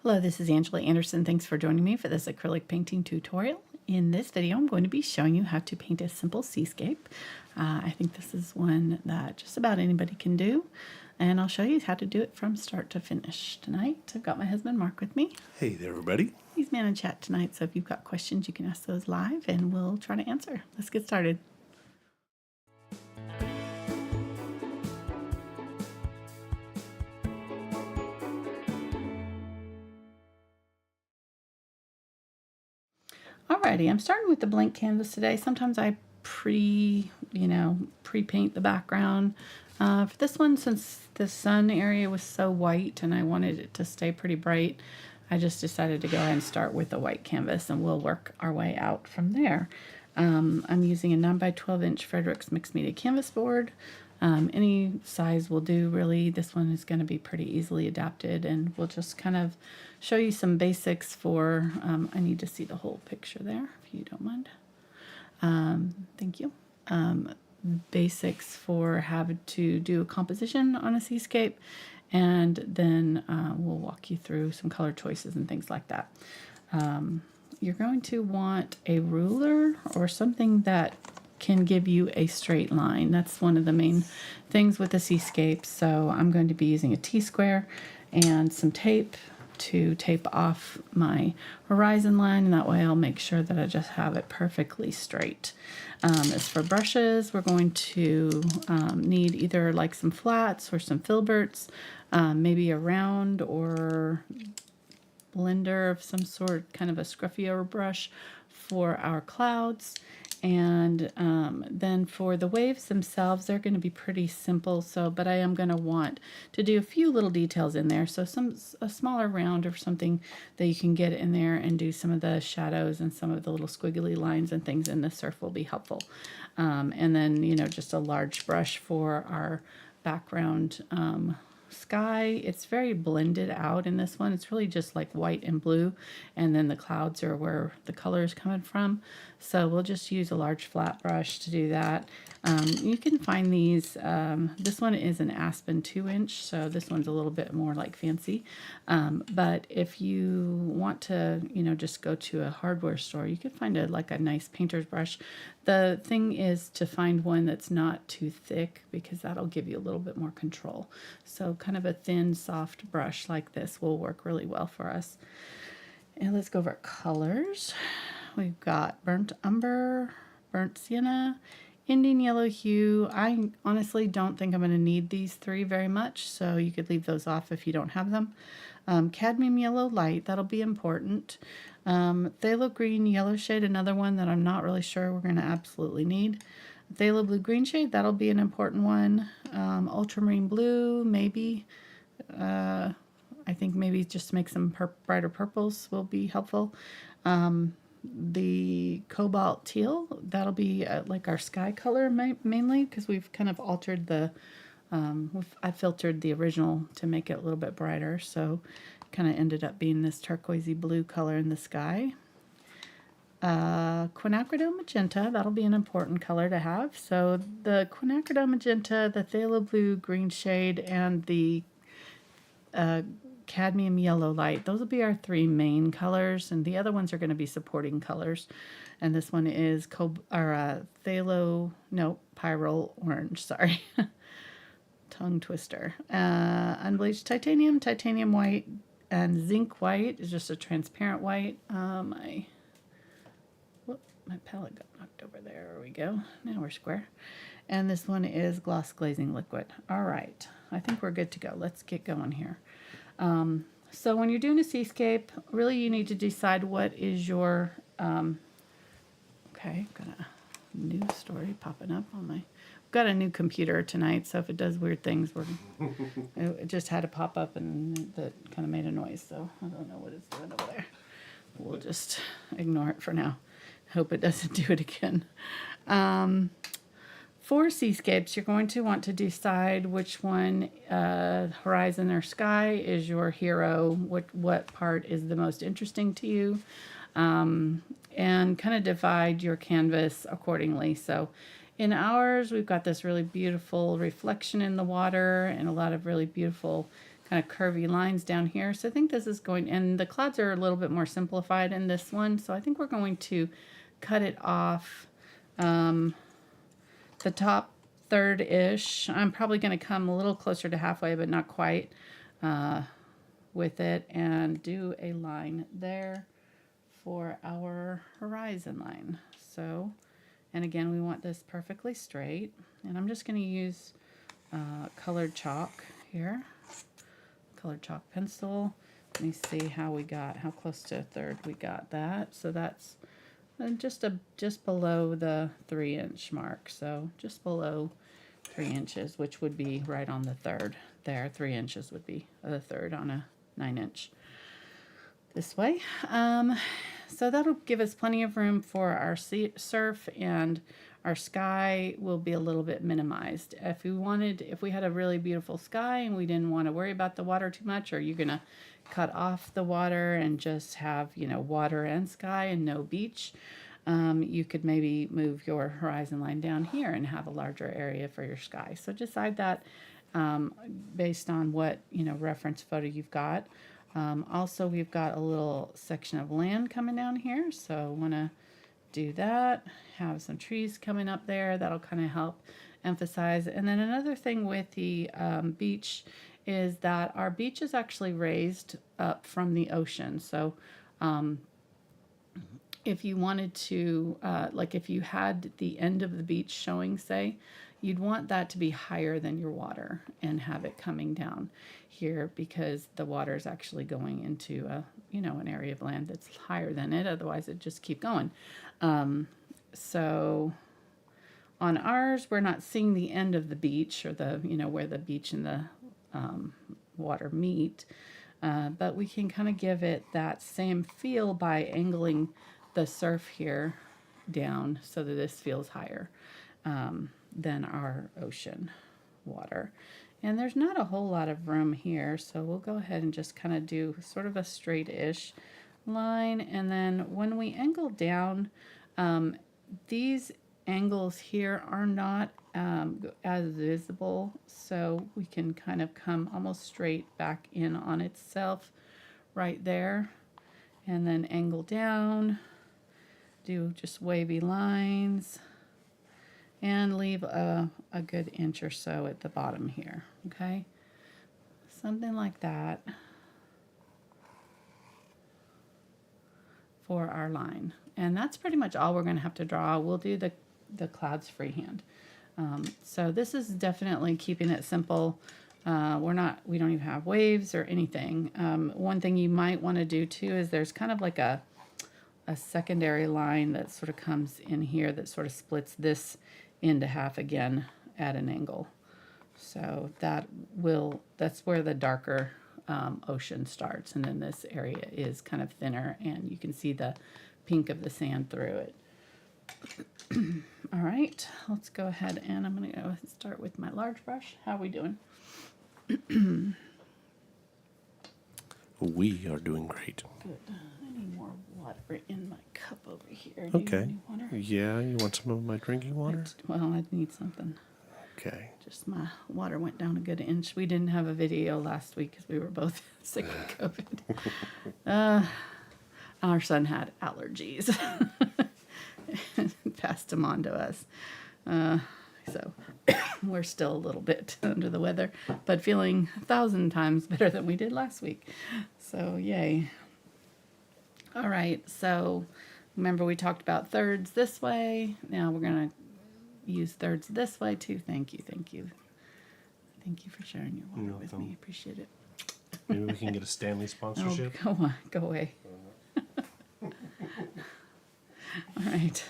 Hello, this is Angela Anderson. Thanks for joining me for this acrylic painting tutorial. In this video, I'm going to be showing you how to paint a simple seascape. I think this is one that just about anybody can do, and I'll show you how to do it from start to finish tonight. I've got my husband Mark with me. Hey there, everybody. He's man in chat tonight, so if you've got questions, you can ask those live, and we'll try to answer. Let's get started. Alrighty, I'm starting with the blank canvas today. Sometimes I pre-paint the background. For this one, since the sun area was so white and I wanted it to stay pretty bright, I just decided to go ahead and start with a white canvas, and we'll work our way out from there. I'm using a 9 by 12 inch Fredrix mixed media canvas board. Any size will do, really. This one is going to be pretty easily adapted, and we'll just kind of show you some basics for, I need to see the whole picture there, if you don't mind. Thank you. Basics for how to do a composition on a seascape, and then we'll walk you through some color choices and things like that. You're going to want a ruler or something that can give you a straight line. That's one of the main things with the seascape. So I'm going to be using a T-square and some tape to tape off my horizon line, and that way I'll make sure that I just have it perfectly straight. As for brushes, we're going to need either like some flats or some filberts, maybe a round or blender of some sort, kind of a scruffier brush for our clouds. And then for the waves themselves, they're going to be pretty simple. But I am going to want to do a few little details in there. So a smaller round or something that you can get in there and do some of the shadows and some of the little squiggly lines and things in the surf will be helpful. And then, just a large brush for our background sky. It's very blended out in this one. It's really just like white and blue, and then the clouds are where the color is coming from. So we'll just use a large flat brush to do that. You can find these, this one is an Aspen 2-inch, so this one's a little bit more like fancy. But if you want to, just go to a hardware store, you can find a nice painter's brush. The thing is to find one that's not too thick, because that'll give you a little bit more control. So kind of a thin, soft brush like this will work really well for us. And let's go over colors. We've got burnt umber, burnt sienna, Indian yellow hue. I honestly don't think I'm going to need these three very much, so you could leave those off if you don't have them. Cadmium yellow light, that'll be important. Phthalo green yellow shade, another one that I'm not really sure we're going to absolutely need. Phthalo blue green shade, that'll be an important one. Ultramarine blue, maybe. I think maybe just make some brighter purples will be helpful. The Cobalt teal, that'll be like our sky color mainly, because we've kind of altered the, I filtered the original to make it a little bit brighter, so kind of ended up being this turquoisey blue color in the sky. Quinacridone Magenta, that'll be an important color to have. So the Quinacridone Magenta, the Phthalo blue green shade, and the Cadmium yellow light, those will be our three main colors, and the other ones are going to be supporting colors. And this one is Pyrrole orange, sorry. Tongue twister. Unbleached Titanium, Titanium White, and Zinc White is just a transparent white. My palette got knocked over there. There we go. Now we're square. And this one is Gloss Glazing Liquid. All right. I think we're good to go. Let's get going here. So when you're doing a seascape, really you need to decide what is your, okay, got a new story popping up on my, got a new computer tonight, so if it does weird things, it just had to pop up and that kind of made a noise, so I don't know what it's doing over there. We'll just ignore it for now. Hope it doesn't do it again. For seascapes, you're going to want to decide which one, horizon or sky, is your hero, what part is the most interesting to you, and kind of divide your canvas accordingly. So in ours, we've got this really beautiful reflection in the water and a lot of really beautiful kind of curvy lines down here. So I think this is going, and the clouds are a little bit more simplified in this one. So I think we're going to cut it off the top third-ish. I'm probably going to come a little closer to halfway, but not quite with it, and do a line there for our horizon line. So, and again, we want this perfectly straight. And I'm just going to use colored chalk here. Colored chalk pencil. Let me see how we got, how close to a third we got that. So that's just below the 3-inch mark. So just below 3 inches, which would be right on the third there. 3 inches would be the third on a 9-inch this way. So that'll give us plenty of room for our surf, and our sky will be a little bit minimized. If we had a really beautiful sky and we didn't want to worry about the water too much, or you're gonna cut off the water and just have, you know, water and sky and no beach, you could maybe move your horizon line down here and have a larger area for your sky. So decide that based on what, you know, reference photo you've got. Also, we've got a little section of land coming down here, so I want to do that. Have some trees coming up there. That'll kind of help emphasize. And then another thing with the beach is that our beach is actually raised up from the ocean. So if you wanted to, like if you had the end of the beach showing, say, you'd want that to be higher than your water and have it coming down here, because the water is actually going into a, you know, an area of land that's higher than it. Otherwise, it'd just keep going. So on ours, we're not seeing the end of the beach, or the, you know, where the beach and the water meet, but we can kind of give it that same feel by angling the surf here down so that this feels higher than our ocean water. And there's not a whole lot of room here, so we'll go ahead and just kind of do sort of a straight-ish line. And then when we angle down, these angles here are not as visible, so we can kind of come almost straight back in on itself right there, and then angle down, do just wavy lines, and leave a good inch or so at the bottom here, okay? Something like that for our line. And that's pretty much all we're gonna have to draw. We'll do the clouds freehand. So this is definitely keeping it simple. We don't even have waves or anything. One thing you might wanna do too is there's kind of like a secondary line that sort of comes in here that sort of splits this into half again at an angle. So that's where the darker ocean starts, and then this area is kind of thinner, and you can see the pink of the sand through it. All right, let's go ahead, and I'm going to go start with my large brush. How are we doing? We are doing great. Good. I need more water in my cup over here. Okay. Do you need water? Yeah, you want some of my drinking water? Well, I need something. Okay. Just my water went down a good inch. We didn't have a video last week because we were both sick of COVID. Our son had allergies. Passed them on to us. So we're still a little bit under the weather, but feeling 1,000 times better than we did last week. So yay. All right, so remember we talked about thirds this way. Now we're going to use thirds this way too. Thank you, thank you. Thank you for sharing your water with me. I appreciate it. Maybe we can get a Stanley sponsorship. Oh, go on, go away. All right.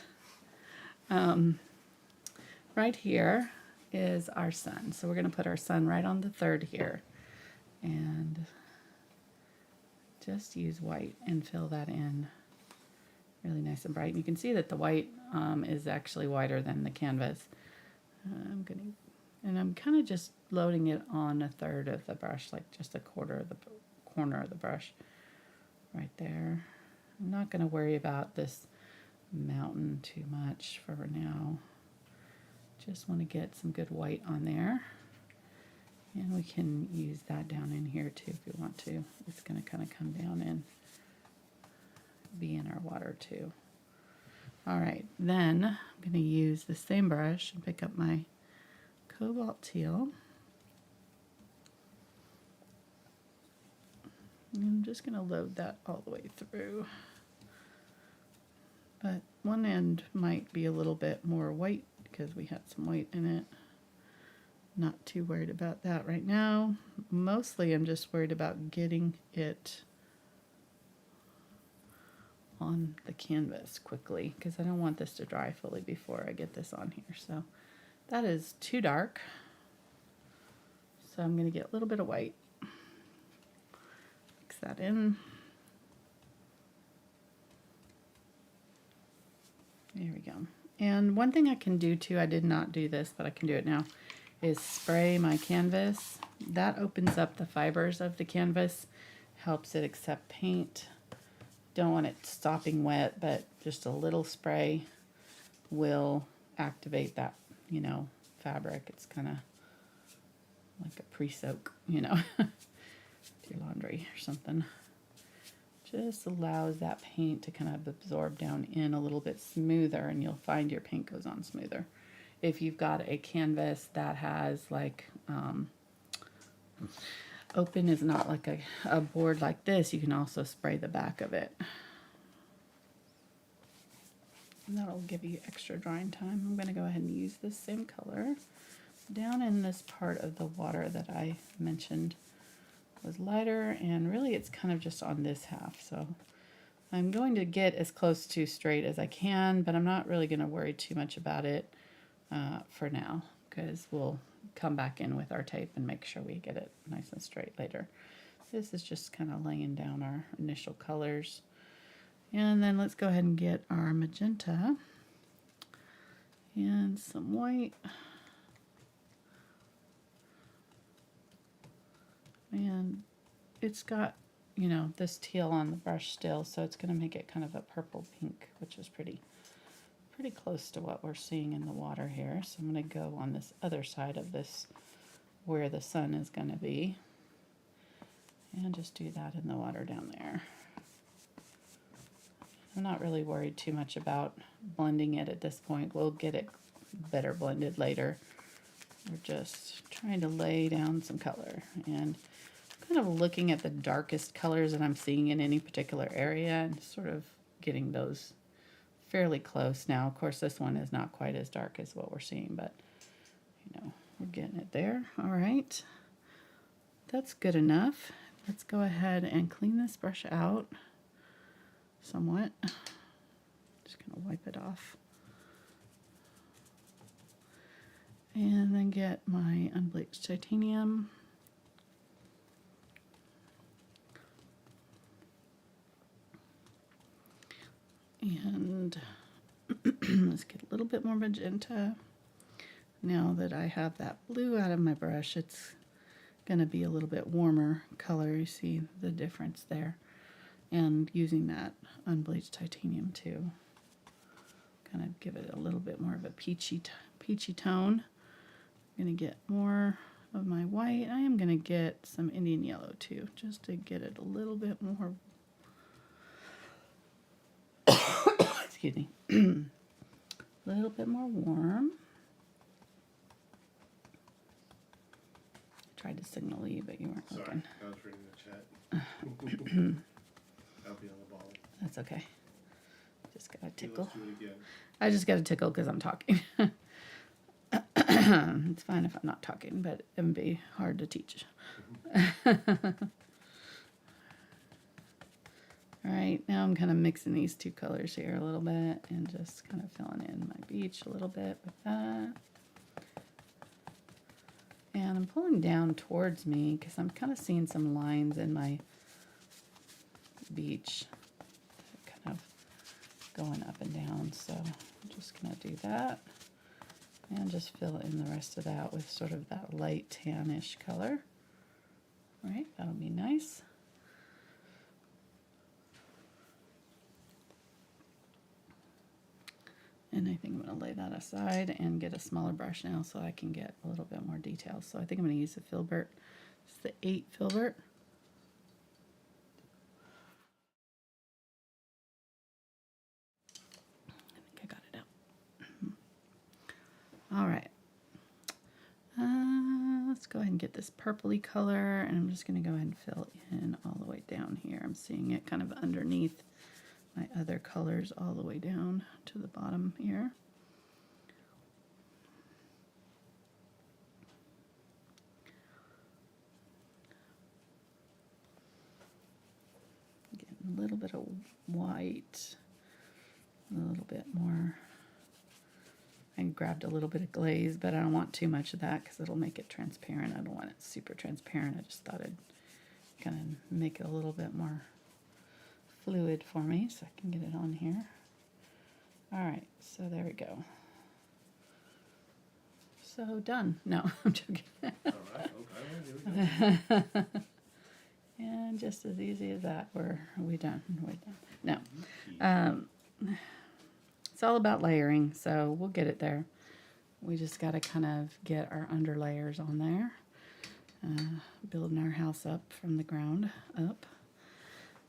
Right here is our sun. So we're going to put our sun right on the third here. And just use white and fill that in really nice and bright. And you can see that the white is actually whiter than the canvas. I'm kind of just loading it on a third of the brush, like just a quarter of the corner of the brush right there. I'm not going to worry about this mountain too much for now. Just want to get some good white on there. And we can use that down in here too if you want to. It's going to kind of come down and be in our water too. Alright, then I'm going to use the same brush and pick up my Cobalt Teal. And I'm just going to load that all the way through. But one end might be a little bit more white because we had some white in it. Not too worried about that right now. Mostly I'm just worried about getting it on the canvas quickly because I don't want this to dry fully before I get this on here. So that is too dark. So I'm going to get a little bit of white. Mix that in. There we go. And one thing I can do too, I did not do this, but I can do it now, is spray my canvas. That opens up the fibers of the canvas, helps it accept paint. Don't want it stopping wet, but just a little spray will activate that, you know, fabric. It's kind of like a pre-soak, you know, your laundry or something. Just allows that paint to kind of absorb down in a little bit smoother, and you'll find your paint goes on smoother. If you've got a canvas that has like open is not like a board like this, you can also spray the back of it. And that'll give you extra drying time. I'm going to go ahead and use this same color. Down in this part of the water that I mentioned was lighter, and really it's kind of just on this half. So I'm going to get as close to straight as I can, but I'm not really going to worry too much about it for now, because we'll come back in with our tape and make sure we get it nice and straight later. This is just kind of laying down our initial colors. And then let's go ahead and get our magenta and some white. And it's got, you know, this teal on the brush still, so it's going to make it kind of a purple pink, which is pretty close to what we're seeing in the water here. So I'm going to go on this other side of this where the sun is going to be, and just do that in the water down there. I'm not really worried too much about blending it at this point. We'll get it better blended later. We're just trying to lay down some color and kind of looking at the darkest colors that I'm seeing in any particular area and sort of getting those fairly close now. Of course, this one is not quite as dark as what we're seeing, but you know, we're getting it there. All right, that's good enough. Let's go ahead and clean this brush out somewhat. Just gonna wipe it off. And then get my Unbleached Titanium. And let's get a little bit more magenta. Now that I have that blue out of my brush, it's going to be a little bit warmer color. You see the difference there. And using that Unbleached Titanium too. Kind of give it a little bit more of a peachy tone. I'm going to get more of my white. I am going to get some Indian yellow too, just to get it a little bit more, excuse me, a little bit more warm. I tried to signal you, but you weren't looking. I was reading the chat. I'll be on the ball. That's okay. Just got a tickle. Let's do it again. I just got a tickle because I'm talking. It's fine if I'm not talking, but it would be hard to teach. All right, now I'm kind of mixing these two colors here a little bit and just kind of filling in my beach a little bit with that. And I'm pulling down towards me because I'm kind of seeing some lines in my beach, kind of going up and down. So I'm just going to do that and just fill in the rest of that with sort of that light tannish color. All right, that'll be nice. And I think I'm going to lay that aside and get a smaller brush now so I can get a little bit more detail. So I think I'm going to use the Filbert. It's the 8 Filbert. I think I got it out. All right. Let's go ahead and get this purpley color, and I'm just going to go ahead and fill in all the way down here. I'm seeing it kind of underneath my other colors all the way down to the bottom here. Getting a little bit of white, a little bit more. I grabbed a little bit of glaze, but I don't want too much of that because it'll make it transparent. I don't want it super transparent. I just thought I'd kind of make it a little bit more fluid for me so I can get it on here. All right, so there we go. So done. No, I'm joking. All right, okay, here we go. And just as easy as that, we done. No. It's all about layering, so we'll get it there. We just got to kind of get our underlayers on there. Building our house up from the ground up.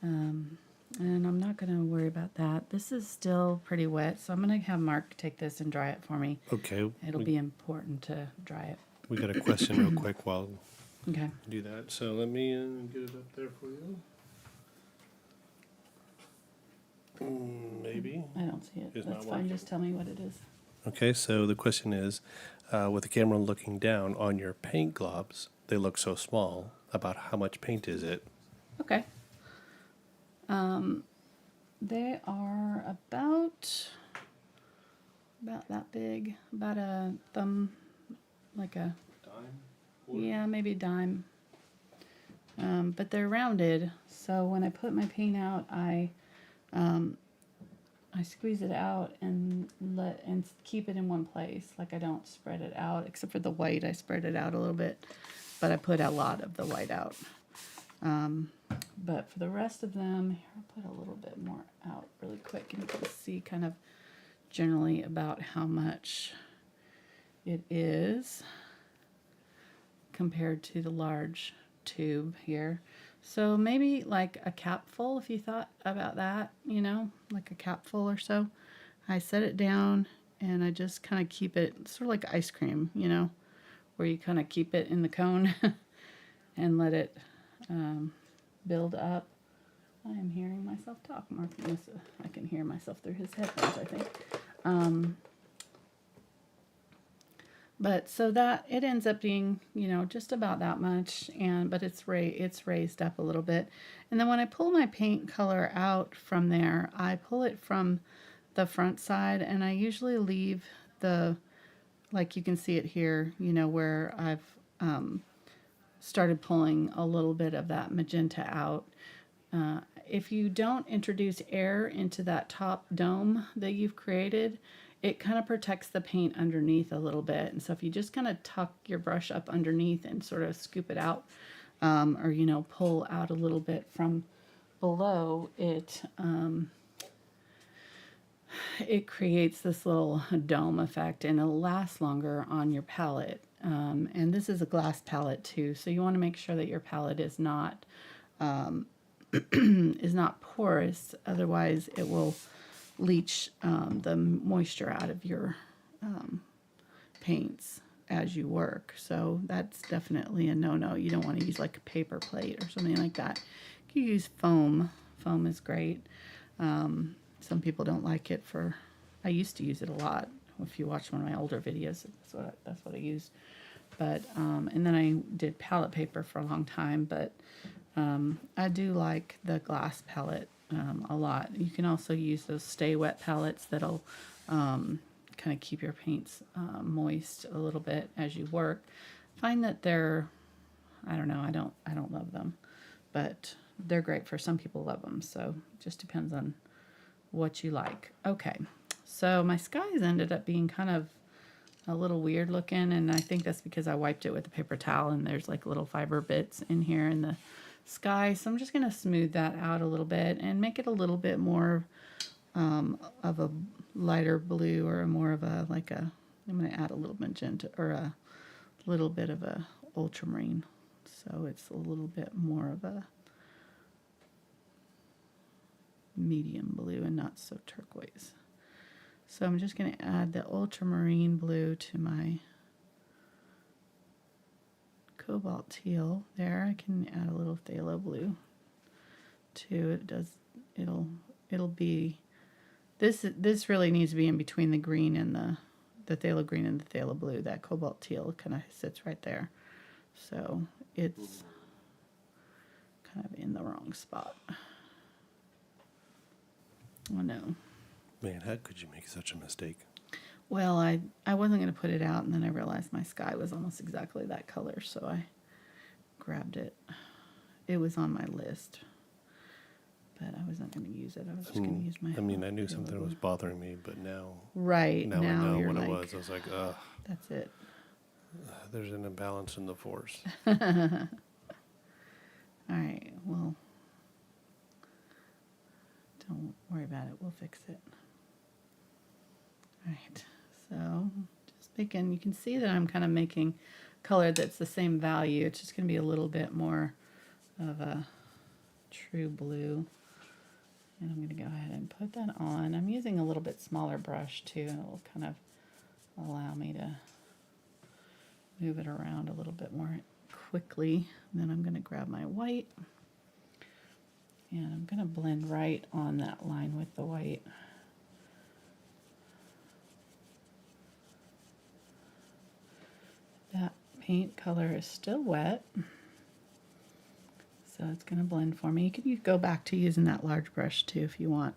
And I'm not going to worry about that. This is still pretty wet, so I'm going to have Mark take this and dry it for me. Okay. It'll be important to dry it. We got a question real quick while Okay. do that. So let me get it up there for you. Maybe. I don't see it. It's That's not fine. working. Just tell me what it is. Okay, so the question is, with the camera looking down on your paint globs, they look so small. About how much paint is it? Okay. They are about that big, about a thumb, like a, Dime? yeah, maybe dime. But they're rounded, so when I put my paint out, I squeeze it out and keep it in one place. Like I don't spread it out, except for the white. I spread it out a little bit, but I put a lot of the white out. But for the rest of them, here I'll put a little bit more out really quick, and you can see kind of generally about how much it is compared to the large tube here. So maybe like a capful, if you thought about that, you know, like a capful or so. I set it down and I just kind of keep it sort of like ice cream, you know, where you kind of keep it in the cone and let it build up. I am hearing myself talk. Mark, I can hear myself through his headphones, I think. But so that it ends up being, you know, just about that much, but it's raised up a little bit. And then when I pull my paint color out from there, I pull it from the front side, and I usually leave like you can see it here, you know, where I've started pulling a little bit of that magenta out. If you don't introduce air into that top dome that you've created, it kind of protects the paint underneath a little bit. And so if you just kind of tuck your brush up underneath and sort of scoop it out, or, you know, pull out a little bit from below, it creates this little dome effect, and it'll last longer on your palette. And this is a glass palette too, so you want to make sure that your palette is not is not porous. Otherwise, it will leach the moisture out of your paints as you work. So that's definitely a no-no. You don't want to use like a paper plate or something like that. You can use foam. Foam is great. Some people don't like it I used to use it a lot. If you watch one of my older videos, that's what I used. But and then I did palette paper for a long time, but I do like the glass palette a lot. You can also use those stay wet palettes that'll kind of keep your paints moist a little bit as you work. Find that I don't know, I don't love them, but they're great for some people. Love them, so it just depends on what you like. Okay, so my skies ended up being kind of a little weird looking, and I think that's because I wiped it with a paper towel, and there's like little fiber bits in here in the sky. So I'm just going to smooth that out a little bit and make it a little bit more of a lighter blue or a more of a, like a, I'm going to add a little magenta or a little bit of a ultramarine. So it's a little bit more of a medium blue and not so turquoise. So I'm just going to add the ultramarine blue to my cobalt teal there. I can add a little phthalo blue too. It'll be, this really needs to be in between the green and the phthalo green and the phthalo blue. That cobalt teal kind of sits right there. So it's kind of in the wrong spot. Oh no. Man, how could you make such a mistake? Well, I wasn't going to put it out, and then I realized my sky was almost exactly that color, so I grabbed it. It was on my list, but I wasn't going to use it. I was just going to use my... I mean, I knew something was bothering me, but now... Right, now I know you're what like, it was. I was like, ugh. That's it. There's an imbalance in the force. All right, well, don't worry about it. We'll fix it. All right, so just making, you can see that I'm kind of making color that's the same value. It's just going to be a little bit more of a true blue. And I'm going to go ahead and put that on. I'm using a little bit smaller brush too, and it will kind of allow me to move it around a little bit more quickly. And then I'm going to grab my white, and I'm going to blend right on that line with the white. That paint color is still wet, so it's going to blend for me. You could go back to using that large brush too if you want,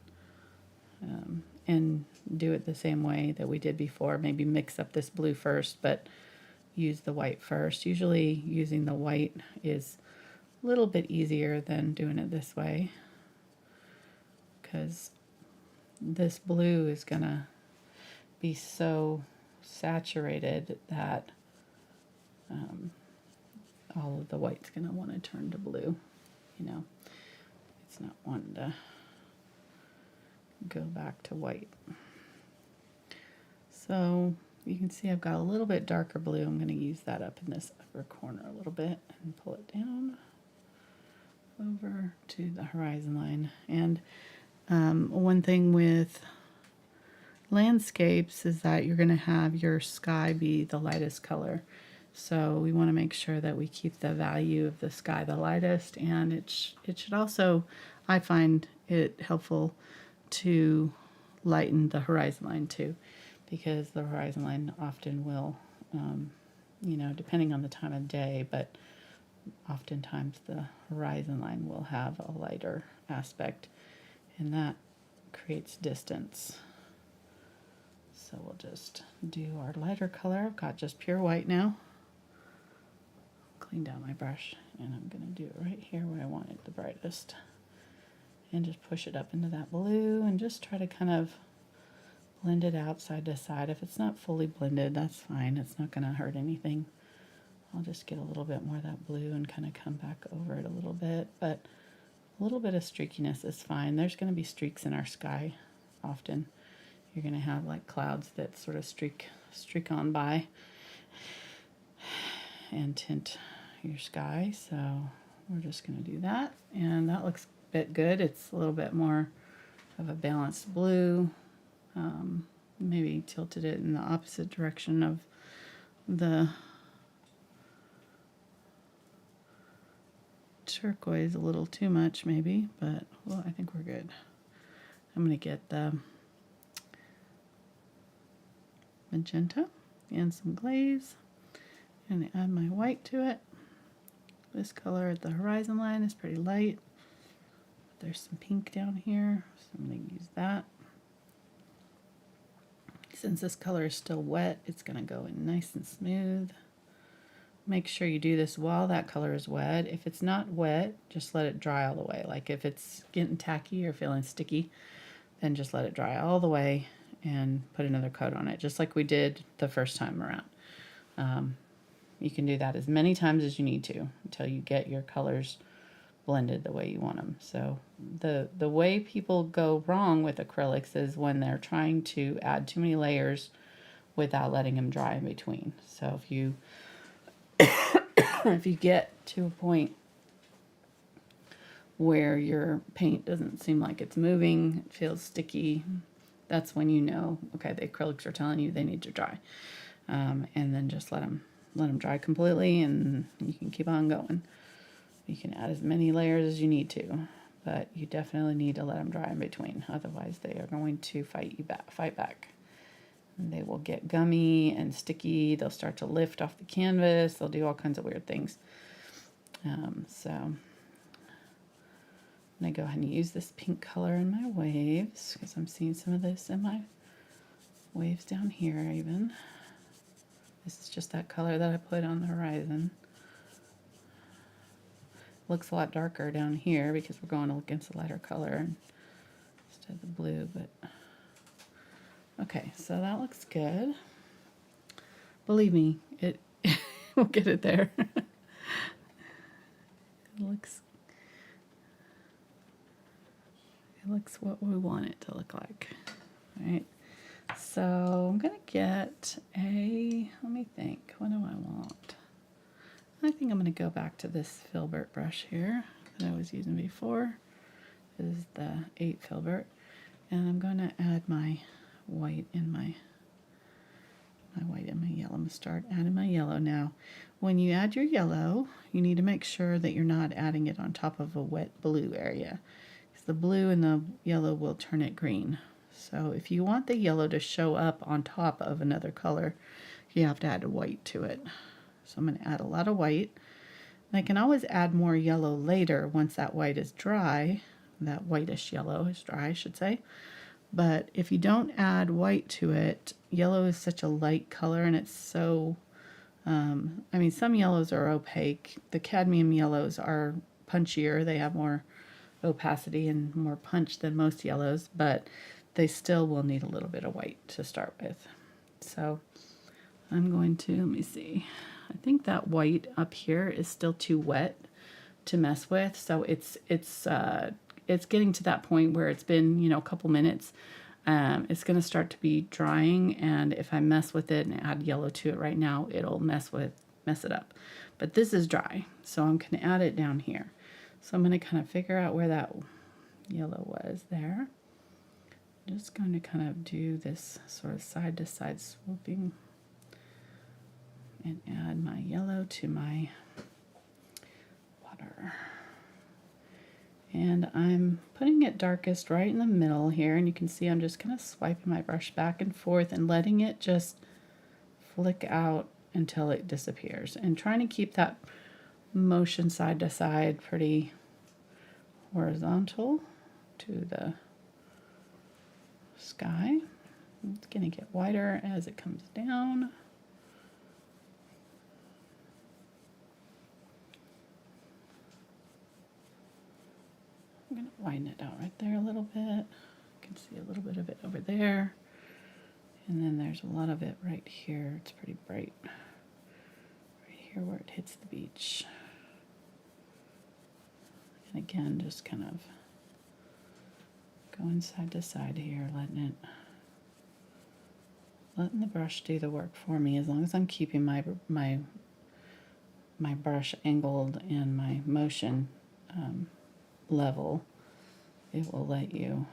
and do it the same way that we did before. Maybe mix up this blue first, but use the white first. Usually using the white is a little bit easier than doing it this way, because this blue is going to be so saturated that all of the white's going to want to turn to blue. You know, it's not wanting to go back to white. So you can see I've got a little bit darker blue. I'm going to use that up in this upper corner a little bit and pull it down over to the horizon line. And one thing with landscapes is that you're going to have your sky be the lightest color. So we want to make sure that we keep the value of the sky the lightest, and it should also, I find it helpful to lighten the horizon line too, because the horizon line often will, you know, depending on the time of day, but oftentimes the horizon line will have a lighter aspect, and that creates distance. So we'll just do our lighter color. I've got just pure white now. Clean down my brush, and I'm going to do it right here where I want it the brightest, and just push it up into that blue and just try to kind of blend it out side to side. If it's not fully blended, that's fine. It's not going to hurt anything. I'll just get a little bit more of that blue and kind of come back over it a little bit, but a little bit of streakiness is fine. There's going to be streaks in our sky often. You're going to have like clouds that sort of streak on by and tint your sky. So we're just going to do that, and that looks a bit good. It's a little bit more of a balanced blue. Maybe tilted it in the opposite direction of the turquoise a little too much maybe, but well, I think we're good. I'm going to get the magenta and some glaze and add my white to it. This color at the horizon line is pretty light. There's some pink down here, so I'm going to use that. Since this color is still wet, it's going to go in nice and smooth. Make sure you do this while that color is wet. If it's not wet, just let it dry all the way. Like if it's getting tacky or feeling sticky, then just let it dry all the way and put another coat on it, just like we did the first time around. You can do that as many times as you need to until you get your colors blended the way you want them. So the way people go wrong with acrylics is when they're trying to add too many layers without letting them dry in between. So if you if you get to a point where your paint doesn't seem like it's moving, it feels sticky, that's when you know, okay, the acrylics are telling you they need to dry. And then just let them dry completely, and you can keep on going. You can add as many layers as you need to, but you definitely need to let them dry in between. Otherwise, they are going to fight back. And they will get gummy and sticky. They'll start to lift off the canvas. They'll do all kinds of weird things. So I'm going to go ahead and use this pink color in my waves, because I'm seeing some of this in my waves down here even. This is just that color that I put on the horizon. Looks a lot darker down here because we're going against a lighter color instead of the blue, but okay, so that looks good. Believe me, we'll get it there. It looks what we want it to look like. All right. So I'm gonna get let me think, what do I want? I think I'm gonna go back to this Filbert brush here that I was using before. This is the 8 Filbert. And I'm gonna add my white and my white and my yellow. I'm gonna start adding my yellow now. When you add your yellow, you need to make sure that you're not adding it on top of a wet blue area, because the blue and the yellow will turn it green. So if you want the yellow to show up on top of another color, you have to add a white to it. So I'm going to add a lot of white. And I can always add more yellow later once that white is dry. That whitish yellow is dry, I should say. But if you don't add white to it, yellow is such a light color, and it's so, I mean, some yellows are opaque. The cadmium yellows are punchier. They have more opacity and more punch than most yellows, but they still will need a little bit of white to start with. So I'm going to, let me see. I think that white up here is still too wet to mess with. So it's getting to that point where it's been, you know, a couple minutes. It's going to start to be drying, and if I mess with it and add yellow to it right now, it'll mess it up. But this is dry, so I'm going to add it down here. So I'm going to kind of figure out where that yellow was there. I'm just going to kind of do this sort of side to side swooping and add my yellow to my water. And I'm putting it darkest right in the middle here, and you can see I'm just kind of swiping my brush back and forth and letting it just flick out until it disappears, and trying to keep that motion side to side pretty horizontal to the sky. It's going to get wider as it comes down. I'm going to widen it out right there a little bit. You can see a little bit of it over there. And then there's a lot of it right here. It's pretty bright. Right here where it hits the beach. And again, just kind of going side to side here, letting the brush do the work for me. As long as I'm keeping my brush angled and my motion level, it will let you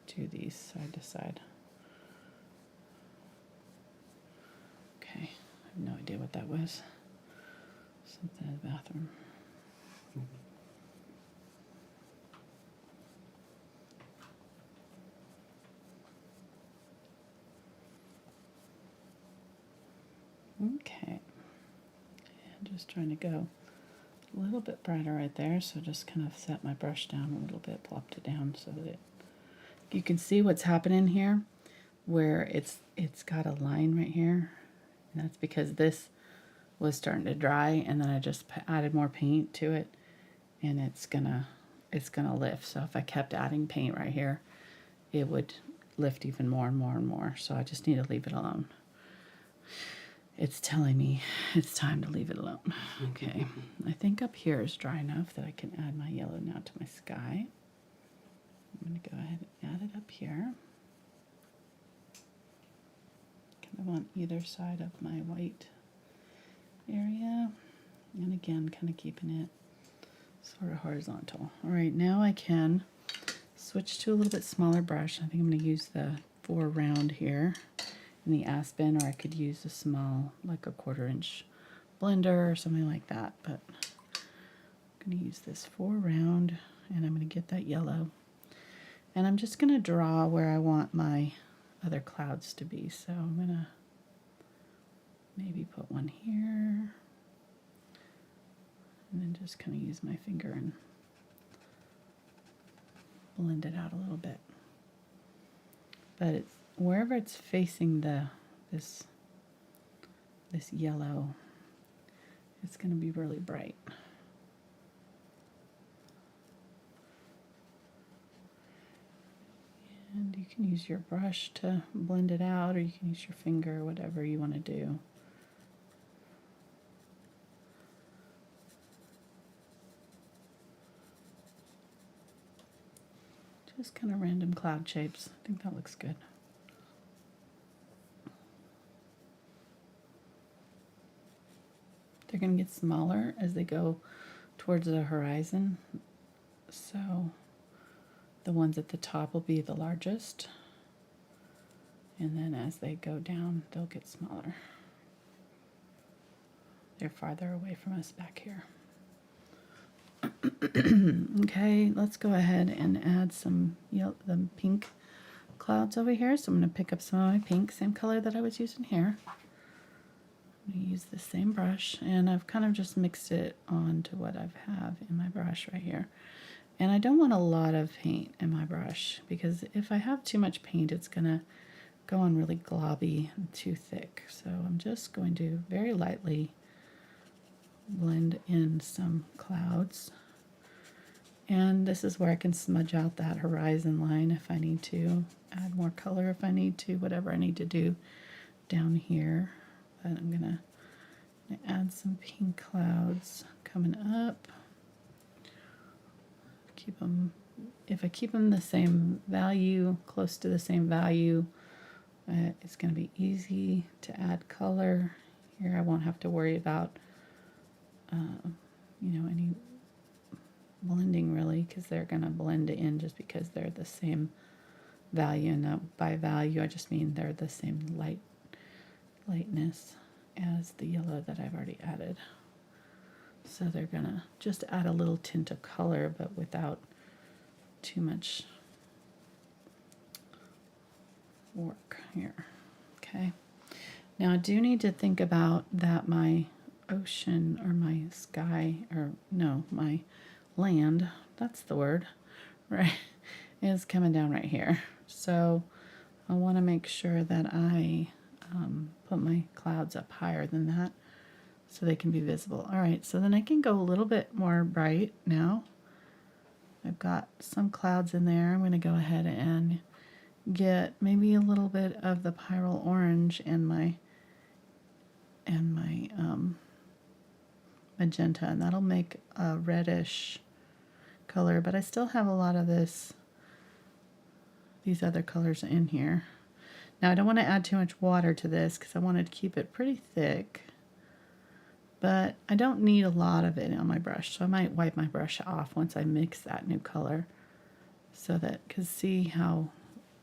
do these side to side. Okay, I have no idea what that was. Something in the bathroom. Okay, and just trying to go a little bit brighter right there, so just kind of set my brush down a little bit, plopped it down so that you can see what's happening here, where it's got a line right here, and that's because this was starting to dry, and then I just added more paint to it, and it's gonna lift. So if I kept adding paint right here, it would lift even more and more and more. So I just need to leave it alone. it's telling me it's time to leave it alone. Okay, I think up here is dry enough that I can add my yellow now to my sky. I'm going to go ahead and add it up here. Kind of on either side of my white area. And again, kind of keeping it sort of horizontal. All right, now I can switch to a little bit smaller brush. I think I'm going to use the 4 round here in the Aspen, or I could use a small, like a 1/4 inch blender or something like that. But I'm going to use this 4 round, and I'm going to get that yellow. And I'm just going to draw where I want my other clouds to be. So I'm going to maybe put one here, and then just kind of use my finger and blend it out a little bit. But it's wherever it's facing this yellow, it's going to be really bright. And you can use your brush to blend it out, or you can use your finger, whatever you want to do. Just kind of random cloud shapes. I think that looks good. They're going to get smaller as they go towards the horizon. So the ones at the top will be the largest. And then as they go down, they'll get smaller. They're farther away from us back here. Okay, let's go ahead and add some the pink clouds over here. So I'm going to pick up some of my pink, same color that I was using here. I'm going to use the same brush, and I've kind of just mixed it onto what I have in my brush right here. And I don't want a lot of paint in my brush, because if I have too much paint, it's going to go on really globby and too thick. So I'm just going to very lightly blend in some clouds. And this is where I can smudge out that horizon line if I need to, add more color if I need to, whatever I need to do down here. But I'm gonna add some pink clouds coming up. Keep them, if I keep them the same value, close to the same value, it's gonna be easy to add color. Here I won't have to worry about any blending really, because they're going to blend in just because they're the same value. And by value I just mean they're the same lightness as the yellow that I've already added. So they're going to just add a little tint of color, but without too much work here. Okay, now I do need to think about that my ocean, or my sky, or no, my land, that's the word, right, is coming down right here. So I want to make sure that I put my clouds up higher than that so they can be visible. All right, so then I can go a little bit more bright now. I've got some clouds in there. I'm going to go ahead and get maybe a little bit of the Pyrrole orange and my magenta, and that'll make a reddish color, but I still have a lot of these other colors in here. Now I don't want to add too much water to this because I wanted to keep it pretty thick, but I don't need a lot of it on my brush, so I might wipe my brush off once I mix that new color, so that, because see how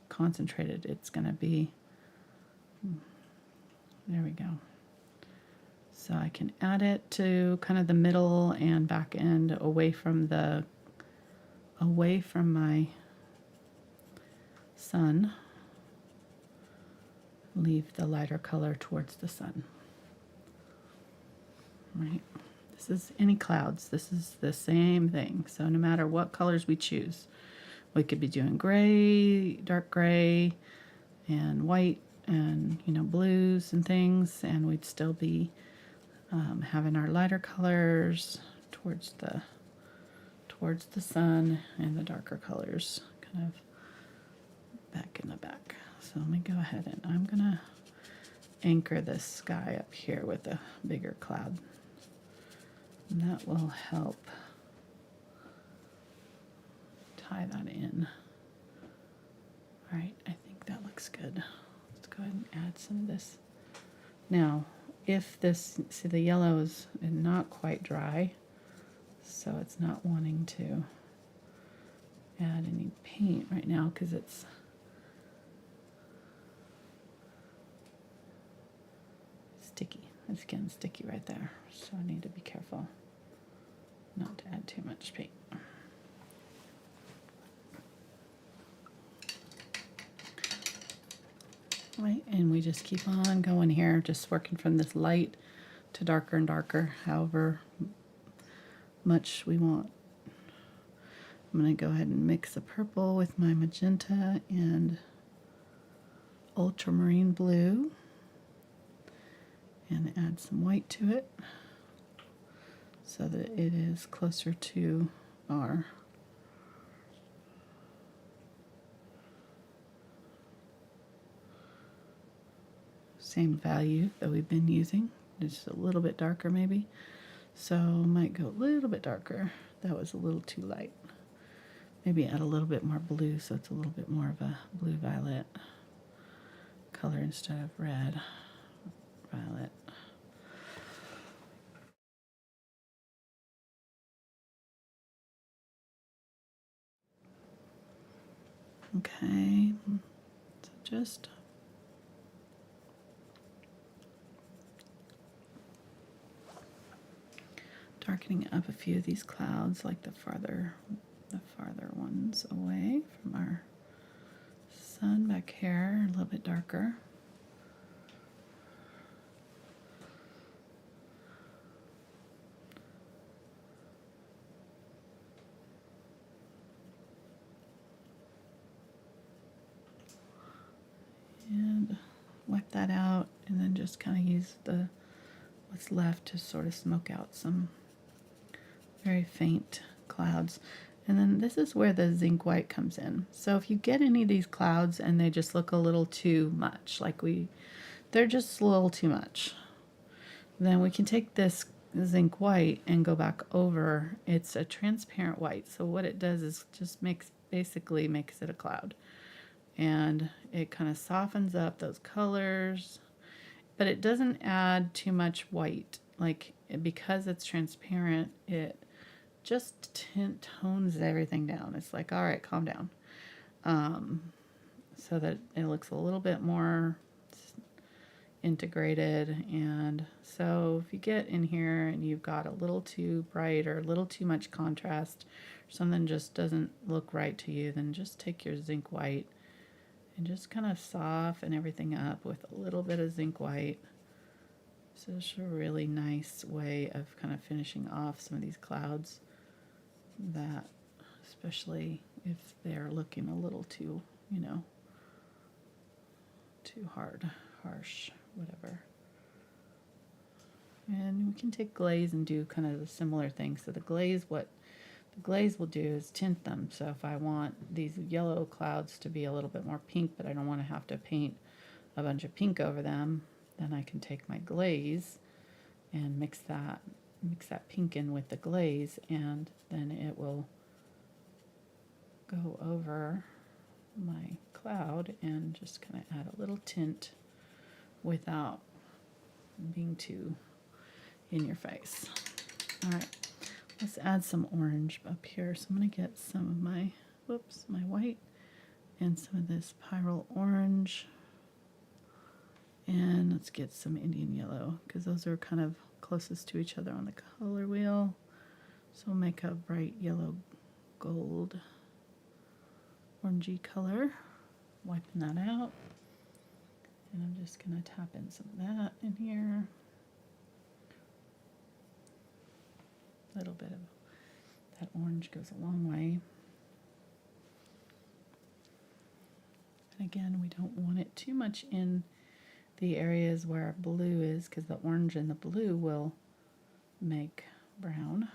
concentrated it's going to be. There we go. So I can add it to kind of the middle and back end, away from my sun. Leave the lighter color towards the sun. Right. This is any clouds. This is the same thing. So no matter what colors we choose, we could be doing gray, dark gray, and white, and blues and things, and we'd still be having our lighter colors towards the sun, and the darker colors kind of back in the back. So let me go ahead, and I'm gonna anchor this sky up here with a bigger cloud. And that will help tie that in. All right, I think that looks good. Let's go ahead and add some of this. Now, if this, see the yellow is not quite dry, so it's not wanting to add any paint right now because it's sticky. It's getting sticky right there, so I need to be careful not to add too much paint. Right, and we just keep on going here, just working from this light to darker and darker, however much we want. I'm going to go ahead and mix the purple with my magenta and ultramarine blue and add some white to it so that it is closer to our same value that we've been using, just a little bit darker maybe. So might go a little bit darker. That was a little too light. Maybe add a little bit more blue so it's a little bit more of a blue-violet color instead of red. Violet. Okay, so just darkening up a few of these clouds, like the farther ones away from our sun back here, a little bit darker. And wipe that out, and then just kind of use the what's left to sort of smoke out some very faint clouds. And then this is where the zinc white comes in. So if you get any of these clouds and they just look a little too much, like they're just a little too much, then we can take this zinc white and go back over. It's a transparent white, so what it does is just basically makes it a cloud. And it kind of softens up those colors, but it doesn't add too much white. Like, because it's transparent, it just tones everything down. It's like, all right, calm down. So that it looks a little bit more integrated. And so if you get in here and you've got a little too bright or a little too much contrast, or something just doesn't look right to you, then just take your zinc white and just kind of soften everything up with a little bit of zinc white. So it's a really nice way of kind of finishing off some of these clouds that, especially if they're looking a little too, too harsh, whatever. And we can take glaze and do kind of a similar thing. So the glaze, what the glaze will do is tint them. So if I want these yellow clouds to be a little bit more pink, but I don't want to have to paint a bunch of pink over them, then I can take my glaze and mix that pink in with the glaze, and then it will go over my cloud and just kind of add a little tint without being too in your face. All right, let's add some orange up here. So I'm going to get some of my white and some of this Pyrrole orange, and let's get some Indian yellow because those are kind of closest to each other on the color wheel. So we'll make a bright yellow gold orangey color. Wiping that out, and I'm just going to tap in some of that in here. A little bit of that orange goes a long way. And again, we don't want it too much in the areas where our blue is, because the orange and the blue will make brown.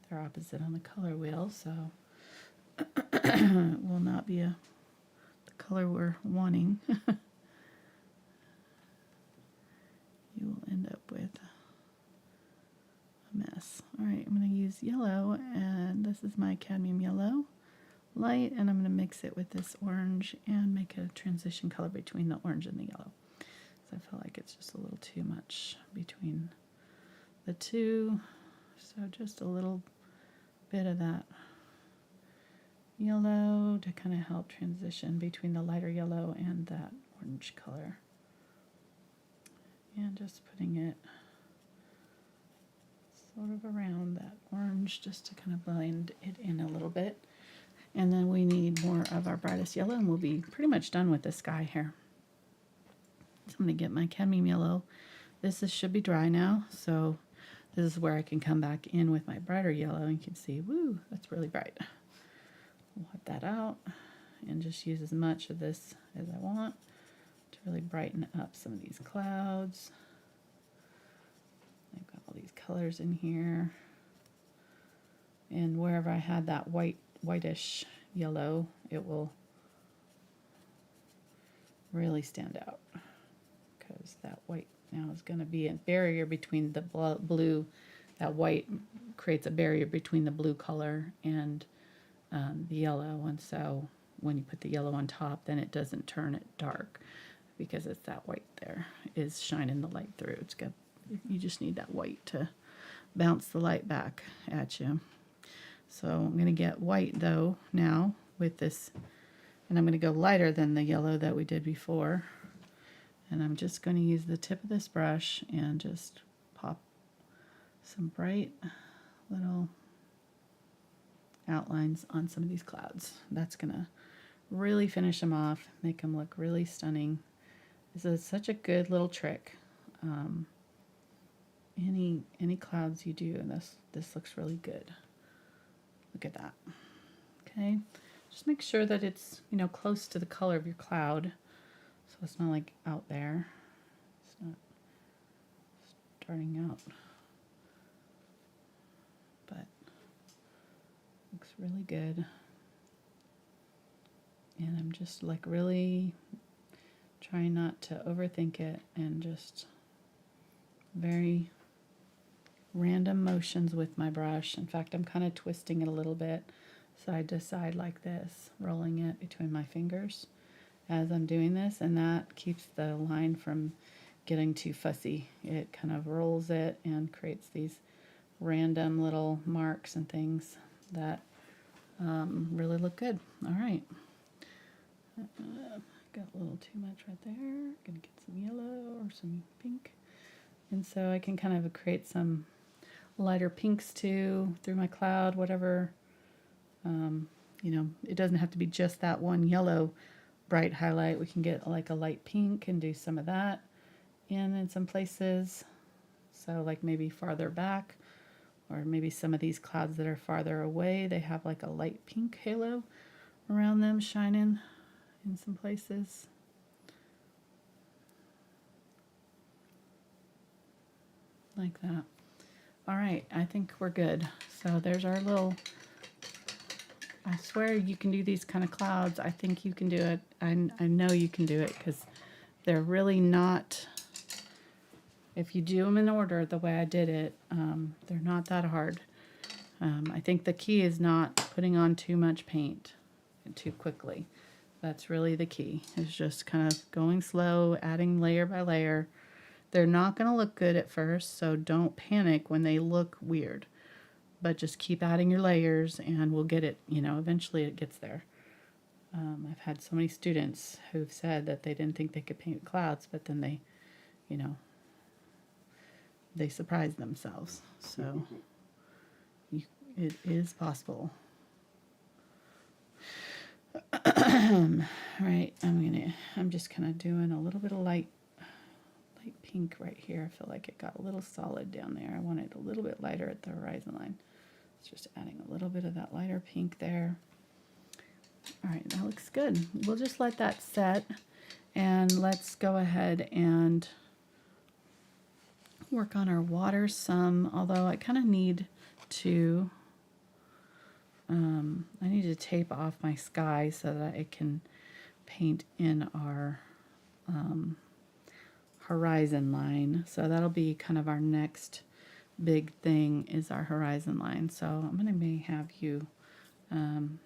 They're opposite on the color wheel, so it will not be the color we're wanting. you will end up with a mess. All right, I'm going to use yellow, and this is my cadmium yellow light, and I'm going to mix it with this orange and make a transition color between the orange and the yellow. So I feel like it's just a little too much between the two. So just a little bit of that yellow to kind of help transition between the lighter yellow and that orange color. And just putting it sort of around that orange just to kind of blend it in a little bit. And then we need more of our brightest yellow, and we'll be pretty much done with the sky here. So I'm going to get my cadmium yellow. Should be dry now, so this is where I can come back in with my brighter yellow, and you can see, woo, that's really bright. Wipe that out and just use as much of this as I want to really brighten up some of these clouds. I've got all these colors in here, and wherever I had that whitish yellow, it will really stand out, because that white now is going to be a barrier between the blue. That white creates a barrier between the blue color and the yellow, and so when you put the yellow on top, then it doesn't turn it dark, because it's that white there is shining the light through. It's got, you just need that white to bounce the light back at you. So I'm going to get white though now with this, and I'm going to go lighter than the yellow that we did before, and I'm just going to use the tip of this brush and just pop some bright little outlines on some of these clouds. That's going to really finish them off, make them look really stunning. This is such a good little trick. Any clouds you do, and this looks really good. Look at that. Okay, just make sure that it's, you know, close to the color of your cloud, so it's not like out there. It's not starting out, but looks really good. And I'm just like really trying not to overthink it, and just very random motions with my brush. In fact, I'm kind of twisting it a little bit, so I decide like this, rolling it between my fingers as I'm doing this, and that keeps the line from getting too fussy. It kind of rolls it and creates these random little marks and things that really look good. All right, got a little too much right there. Gonna get some yellow or some pink, and so I can kind of create some lighter pinks too through my cloud, whatever. You know, it doesn't have to be just that one yellow bright highlight. We can get like a light pink and do some of that in some places. So like maybe farther back, or maybe some of these clouds that are farther away, they have like a light pink halo around them shining in some places. Like that. All right, I think we're good. So there's our little, I swear you can do these kind of clouds. I think you can do it. I know you can do it, because they're really not, if you do them in order the way I did it, they're not that hard. I think the key is not putting on too much paint too quickly. That's really the key, is just kind of going slow, adding layer by layer. They're not going to look good at first, so don't panic when they look weird. But just keep adding your layers, and we'll get it, you know, eventually it gets there. I've had so many students who've said that they didn't think they could paint clouds, but then they, you know, they surprised themselves. So it is possible. Right, I'm just kind of doing a little bit of light pink right here. I feel like it got a little solid down there. I want it a little bit lighter at the horizon line. It's just adding a little bit of that lighter pink there. All right, that looks good. We'll just let that set, and let's go ahead and work on our water some, although I kind of need to tape off my sky so that I can paint in our horizon line. So that'll be kind of our next big thing is our horizon line. So I'm going to may have you, I'm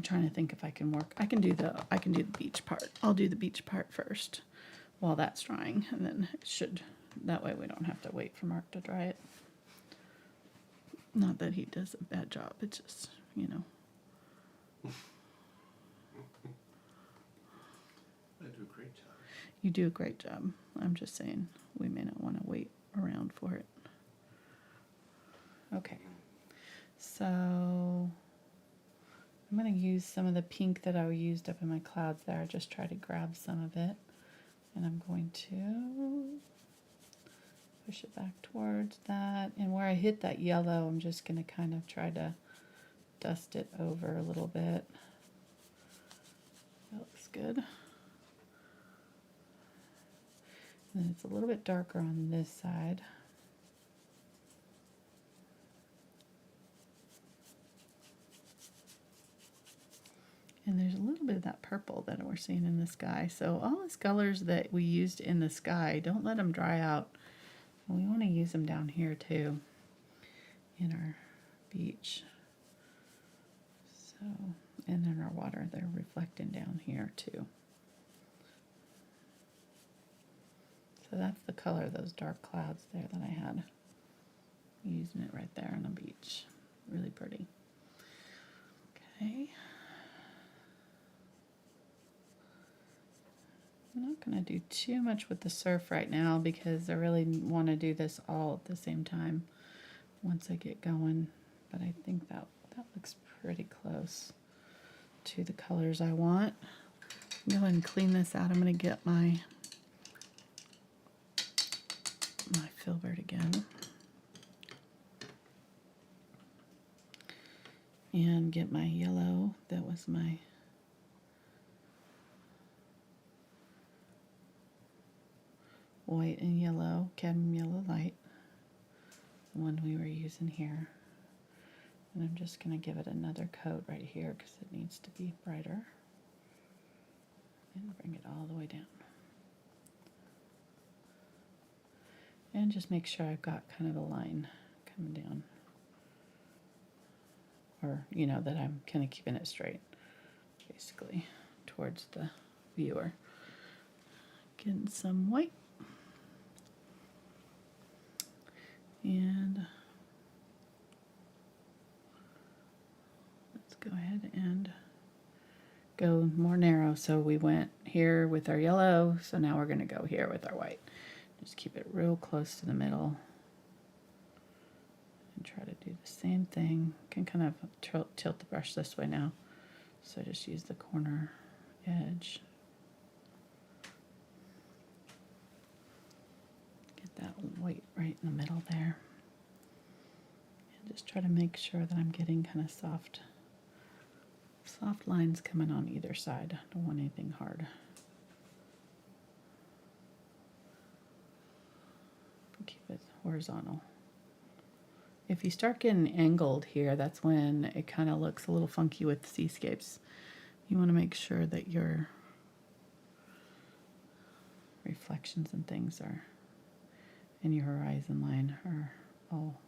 trying to think if I can work. I can do the beach part. I'll do the beach part first while that's drying, and then it should, that way we don't have to wait for Mark to dry it. Not that he does a bad job, it's just, you know. I do a great job. You do a great job. I'm just saying we may not want to wait around for it. Okay. So I'm going to use some of the pink that I used up in my clouds there. Just try to grab some of it. And I'm going to push it back towards that. And where I hit that yellow, I'm just going to kind of try to dust it over a little bit. That looks good. And it's a little bit darker on this side. And there's a little bit of that purple that we're seeing in the sky. So all these colors that we used in the sky, don't let them dry out. We want to use them down here too, in our beach. So, and in our water, they're reflecting down here too. So that's the color of those dark clouds there that I had. Using it right there on the beach. Really pretty. Okay. I'm not going to do too much with the surf right now because I really want to do this all at the same time once I get going. But I think that looks pretty close to the colors I want. Go ahead and clean this out. I'm going to get my Filbert again. And get my yellow. That was my white and yellow, cadmium yellow light, the one we were using here. And I'm just going to give it another coat right here because it needs to be brighter. And bring it all the way down. And just make sure I've got kind of a line coming down. Or, you know, that I'm kind of keeping it straight, basically, towards the viewer. Getting some white. And let's go ahead and go more narrow. So we went here with our yellow, so now we're going to go here with our white. Just keep it real close to the middle. And try to do the same thing. Can kind of tilt the brush this way now. So just use the corner edge. Get that white right in the middle there. And just try to make sure that I'm getting kind of soft lines coming on either side. I don't want anything hard. Keep it horizontal. If you start getting angled here, that's when it kind of looks a little funky with seascapes. You want to make sure that your reflections and things are in your horizon line are all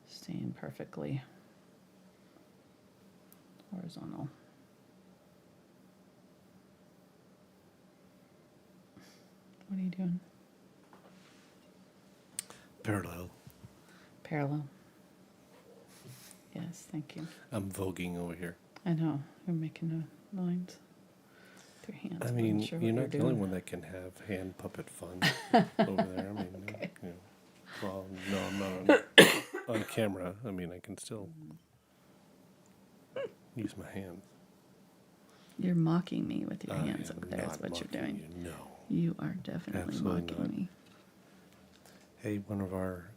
staying perfectly horizontal. What are you doing? Parallel. Parallel. Yes, thank you. I'm voguing over here. I know. You're making the lines with your hands. I I'm mean, not sure you're what not the only one that can have hand puppet fun over there. I mean, Okay. you know, well, no, I'm not on camera. I mean, I can still use my hands. You're mocking me with your I hands am over there. Is not what you're mocking doing. You, no. You are definitely Absolutely mocking not. me. Hey, one of our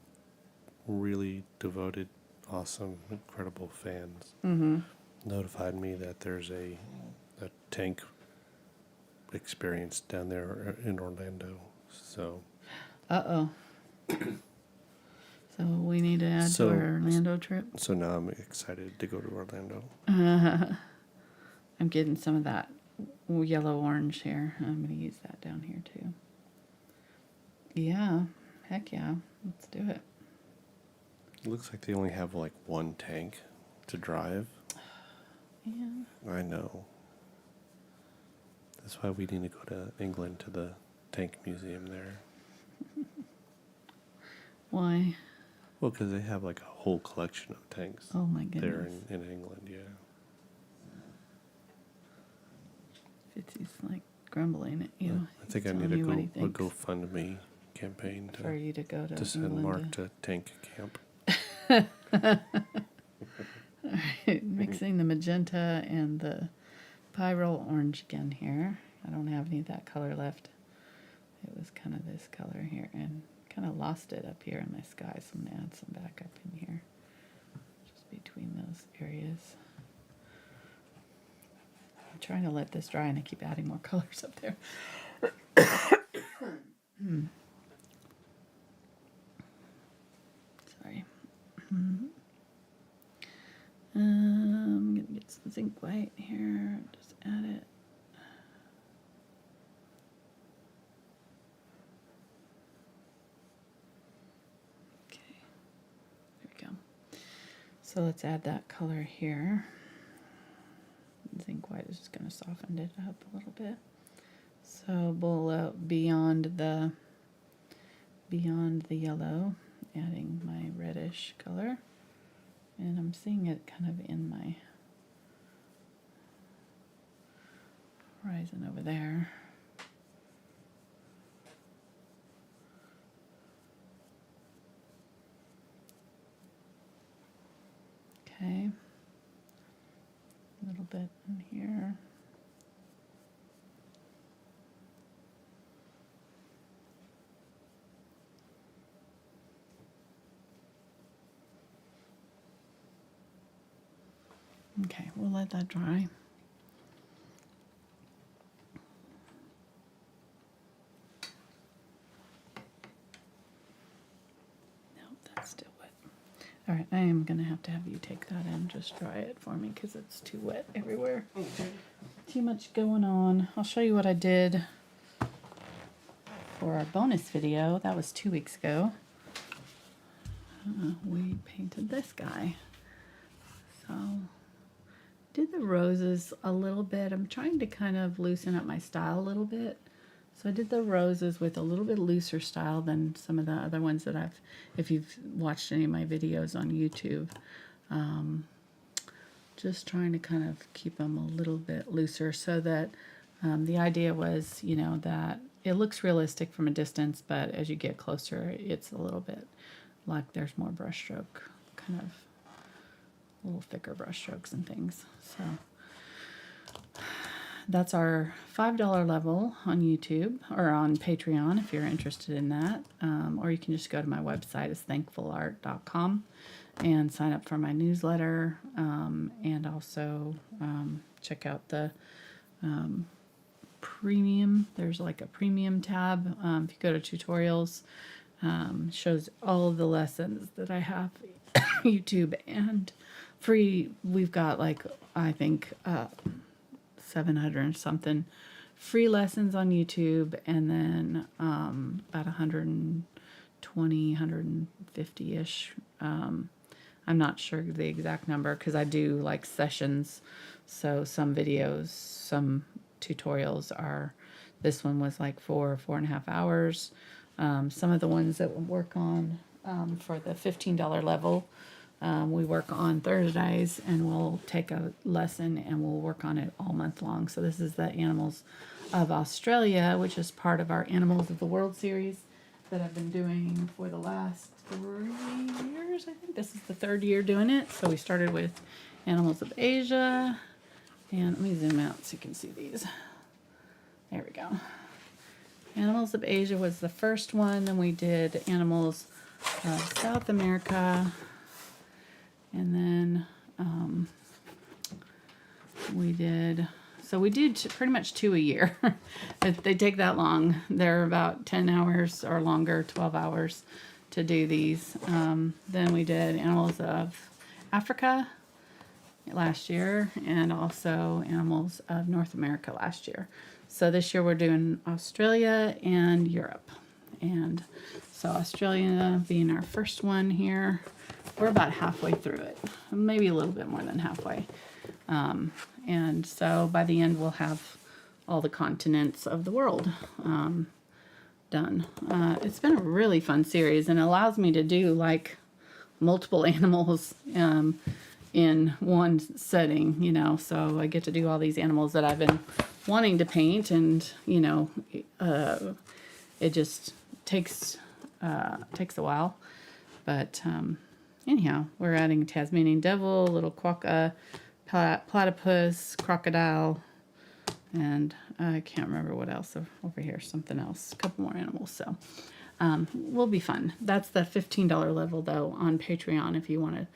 really devoted, awesome, incredible fans notified me that there's a tank experience down there in Orlando. So. Uh-oh. So we need to add to our Orlando trip. So now I'm excited to go to Orlando. I'm getting some of that yellow orange here. I'm going to use that down here too. Yeah, heck yeah, let's do it. It looks like they only have like one tank to drive. Yeah. I know. That's why we need to go to England to the tank museum there. Why? Well, because they have like a whole collection of tanks Oh my goodness. there in England, yeah. Fitzy's like grumbling at you. Well, I think I He's need telling to you go what he a thinks. GoFundMe campaign For you to go to to send England Mark to tank camp. Alright, mixing the magenta and the Pyrrole orange again here. I don't have any of that color left. It was kind of this color here and kind of lost it up here in my sky, so I'm going to add some back up in here. Just between those areas. I'm trying to let this dry and I keep adding more colors up there. Sorry. I'm going to get some zinc white here. Just add it. Okay. There we go. So let's add that color here. Zinc white is just going to soften it up a little bit. So we'll beyond the yellow, adding my reddish color, and I'm seeing it kind of in my horizon over there. Okay, a little bit in here. Okay, we'll let that dry. No, that's still wet. All right, I am going to have you take that and just dry it for me because it's too wet everywhere. Okay. Too much going on. I'll show you what I did for our bonus video. That was 2 weeks ago. We painted this guy. So did the roses a little bit. I'm trying to kind of loosen up my style a little bit. So I did the roses with a little bit looser style than some of the other ones that I've, if you've watched any of my videos on YouTube. Just trying to kind of keep them a little bit looser so that the idea was, you know, that it looks realistic from a distance, but as you get closer, it's a little bit like there's more brush stroke, kind of a little thicker brush strokes and things. So that's our $5 level on YouTube or on Patreon if you're interested in that. Or you can just go to my website, it's thankfulart.com, and sign up for my newsletter. And also check out the premium. There's like a premium tab. If you go to tutorials, shows all of the lessons that I have YouTube and free. We've got like, I think, 700 and something free lessons on YouTube, and then about 120, 150-ish. I'm not sure the exact number because I do like sessions. So some videos, some tutorials are, this one was like 4.5 hours. Some of the ones that we work on for the $15 level, we work on Thursdays, and we'll take a lesson and we'll work on it all month long. So this is the Animals of Australia, which is part of our Animals of the World series that I've been doing for the last 3 years. I think this is the 3rd year doing it. So we started with Animals of Asia, and let me zoom out so you can see these. There we go. Animals of Asia was the first one, then we did Animals of South America, and then we did, so we do pretty much 2 a year. They take that long. They're about 10 hours or longer, 12 hours to do these. Then we did Animals of Africa, last year, and also Animals of North America last year. So this year we're doing Australia and Europe. And so Australia being our first one here, we're about halfway through it, maybe a little bit more than halfway. And so by the end we'll have all the continents of the world done. It's been a really fun series, and it allows me to do like multiple animals in one setting, you know, so I get to do all these animals that I've been wanting to paint, and you know, it just takes a while, but anyhow, we're adding Tasmanian devil, little quokka, platypus, crocodile, and I can't remember what else over here, something else, a couple more animals, so will be fun. That's the $15 level though on Patreon if you want to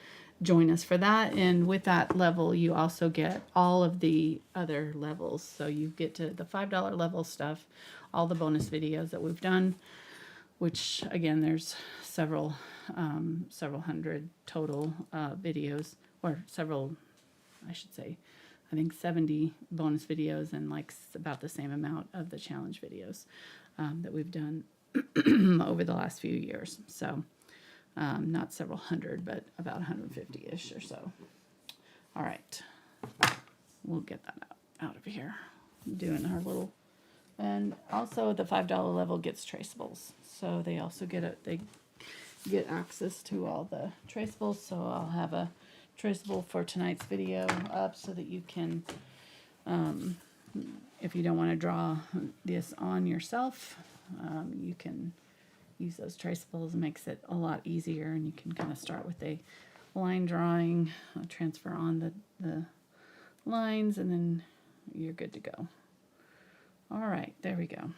join us for that. And with that level you also get all of the other levels, so you get to the $5 level stuff, all the bonus videos that we've done, which again there's several hundred total videos, or several, I should say, I think 70 bonus videos, and like about the same amount of the challenge videos that we've done over the last few years. So not several hundred, but about 150-ish or so. All right, we'll get that out of here. Doing our little, and also the $5 level gets traceables, so they also they get access to all the traceables. So I'll have a traceable for tonight's video up so that you can, if you don't want to draw this on yourself, you can use those traceables. It makes it a lot easier, and you can kind of start with a line drawing, transfer on the lines, and then you're good to go. All right, there we go.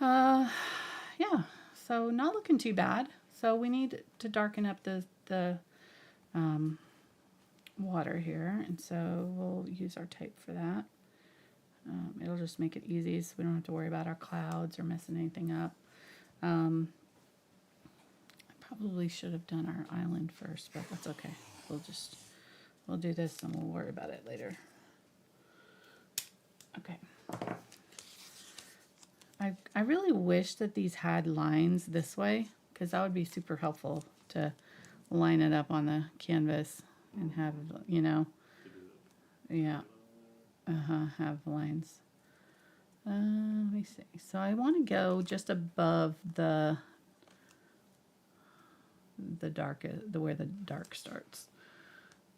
Yeah, so not looking too bad. So we need to darken up the water here, and so we'll use our tape for that. It'll just make it easy so we don't have to worry about our clouds or messing anything up. I probably should have done our island first, but that's okay. We'll do this and we'll worry about it later. Okay. I really wish that these had lines this way, because that would be super helpful to line it up on the canvas and have, you know, yeah, have lines. Let me see. So I want to go just above the dark, where the dark starts.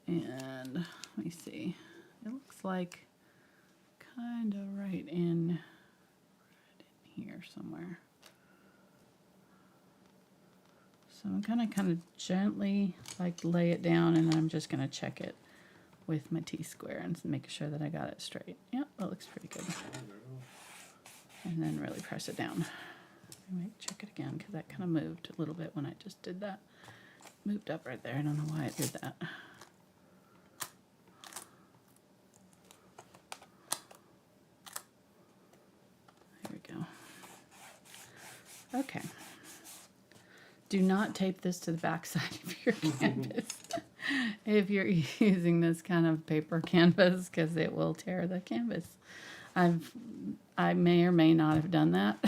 And let me see. It looks like kind of right in here somewhere. So I'm gonna kind of gently like lay it down, and then I'm just gonna check it with my T-square and make sure that I got it straight. Yep, that looks pretty good. And then really press it down. I might check it again because that kind of moved a little bit when I just did that. Moved up right there. I don't know why it did that. There we go. Okay. Do not tape this to the back side of your canvas if you're using this kind of paper canvas, because it will tear the canvas. I may or may not have done that.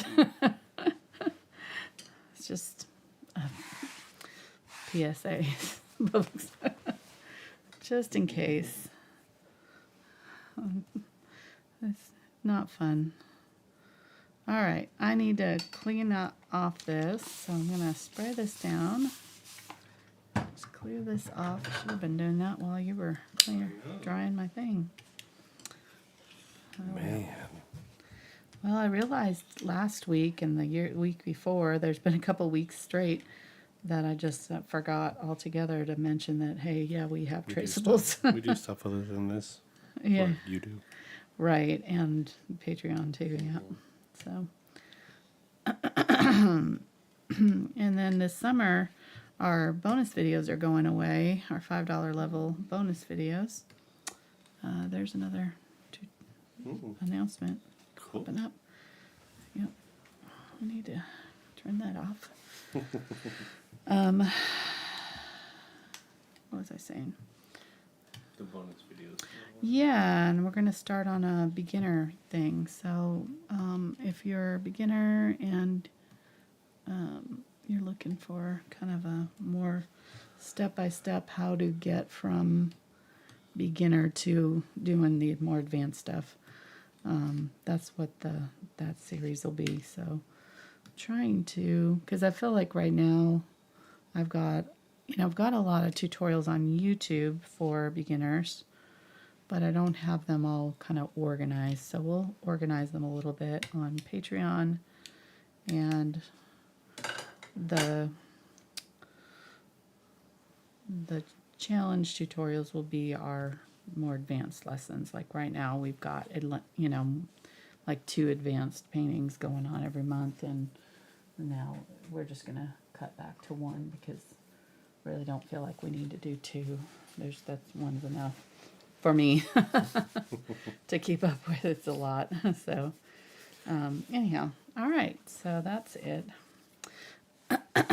It's just a PSA, folks. Just in case. It's not fun. All right, I need to clean off this, so I'm going to spray this down. Just clear this off. Should have been doing that while you were drying my thing. Man. Well, I realized last week and the week before, there's been a couple weeks straight that I just forgot altogether to mention that, hey, yeah, we have traceables. We do stuff other than this. Yeah. Or you do. Right, and Patreon too, yeah. So, and then this summer, our bonus videos are going away, our $5 level bonus videos. There's another announcement. Cool. Open up. Yep. I need to turn that off. what was I saying? The bonus videos. Yeah, and we're going to start on a beginner thing. So if you're a beginner and you're looking for kind of a more step-by-step how to get from beginner to doing the more advanced stuff, that's what that series will be. So trying to, because I feel like right now I've got a lot of tutorials on YouTube for beginners, but I don't have them all kind of organized. So we'll organize them a little bit on Patreon, and the challenge tutorials will be our more advanced lessons. Like right now we've got, like 2 advanced paintings going on every month, and now we're just going to cut back to 1 because really don't feel like we need to do 2. That's one's enough for me to keep up with. It's a lot. So anyhow, all right, so that's it.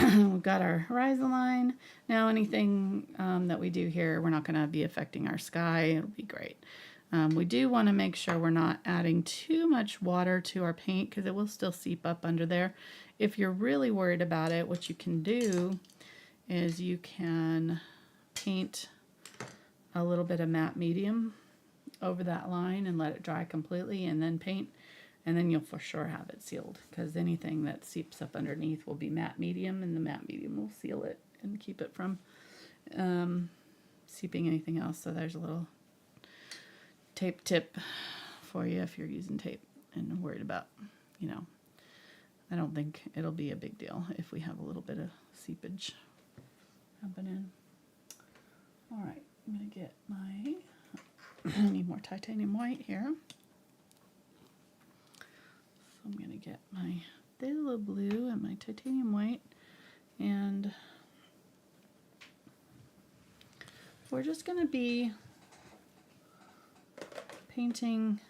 We've got our horizon line. Now anything that we do here, we're not going to be affecting our sky. It'll be great. We do want to make sure we're not adding too much water to our paint because it will still seep up under there. If you're really worried about it, what you can do is you can paint a little bit of matte medium over that line and let it dry completely, and then paint, and then you'll for sure have it sealed, because anything that seeps up underneath will be matte medium, and the matte medium will seal it and keep it from seeping anything else. So there's a little tape tip for you if you're using tape and worried about, I don't think it'll be a big deal if we have a little bit of seepage happening. All right, I'm going to get my, I need more titanium white here. So I'm going to get my Phthalo blue and my titanium white, and we're just going to be painting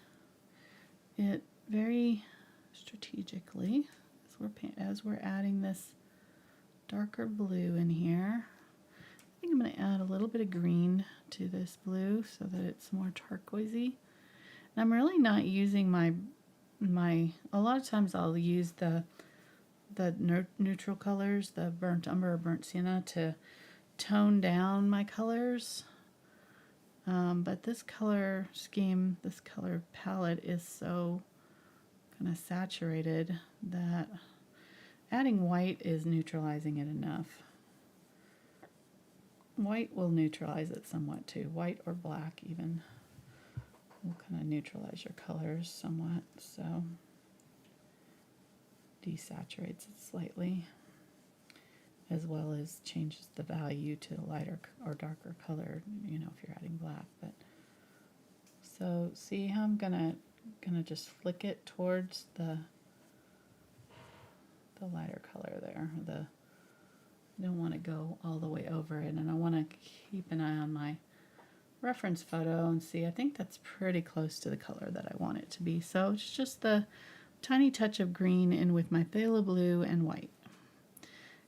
it very strategically as we're adding this darker blue in here. I think I'm going to add a little bit of green to this blue so that it's more turquoisey. And I'm really not using my a lot of times I'll use the neutral colors, the burnt umber or burnt sienna, to tone down my colors. But this color scheme, this color palette is so kind of saturated that adding white is neutralizing it enough. White will neutralize it somewhat too. White or black even will kind of neutralize your colors somewhat, so desaturates it slightly, as well as changes the value to a lighter or darker color, if you're adding black. But so see how I'm gonna just flick it towards the lighter color there. I don't want to go all the way over it, and I want to keep an eye on my reference photo and see. I think that's pretty close to the color that I want it to be. So it's just the tiny touch of green in with my phthalo blue and white.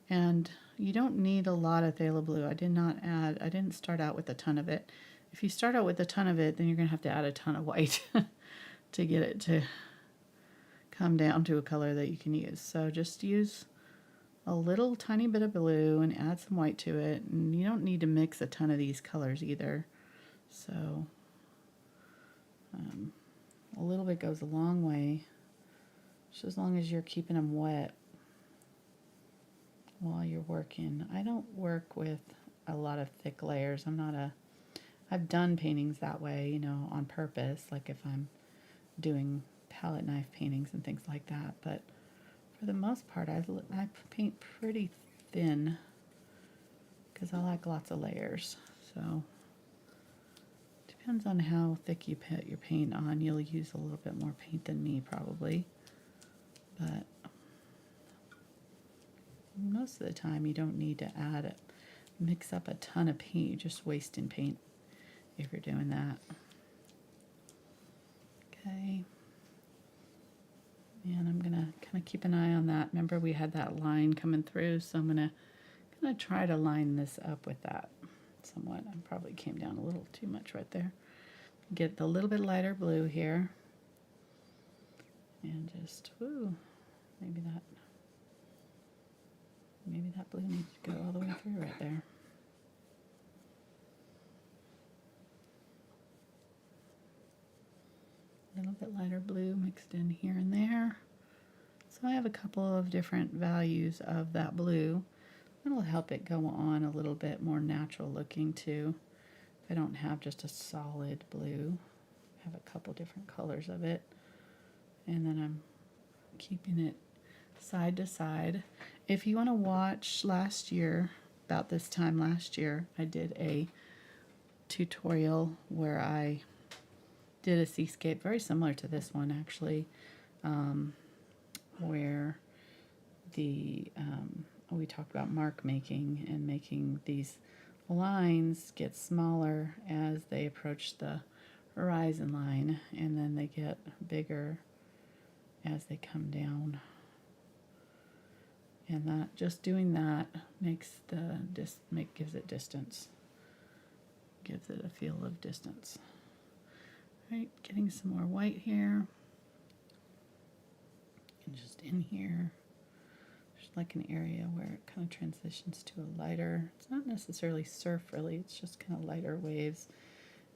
And you don't need a lot of phthalo blue. I didn't start out with a ton of it. If you start out with a ton of it, then you're going to have to add a ton of white to get it to come down to a color that you can use. So just use a little tiny bit of blue and add some white to it. And you don't need to mix a ton of these colors either. So a little bit goes a long way, just as long as you're keeping them wet while you're working. I don't work with a lot of thick layers. I've done paintings that way, on purpose, like if I'm doing palette knife paintings and things like that. But for the most part, I paint pretty thin because I like lots of layers. So depends on how thick you put your paint on. You'll use a little bit more paint than me probably, but most of the time you don't need to mix up a ton of paint. You're just wasting paint if you're doing that. Okay. And I'm gonna kind of keep an eye on that. Remember we had that line coming through, so I'm gonna try to line this up with that. somewhat. I probably came down a little too much right there. Get the little bit lighter blue here. And just, woo, maybe that blue needs to go all the way through right there. A little bit lighter blue mixed in here and there. So I have a couple of different values of that blue. It'll help it go on a little bit more natural looking too. If I don't have just a solid blue, I have a couple different colors of it. And then I'm keeping it side to side. If you want to watch last year, about this time last year, I did a tutorial where I did a seascape very similar to this one actually, where we talked about mark making and making these lines get smaller as they approach the horizon line, and then they get bigger as they come down. And that, just doing that makes gives it distance, gives it a feel of distance. Right, getting some more white here, and just in here, there's like an area where it kind of transitions to a lighter. It's not necessarily surf really, it's just kind of lighter waves,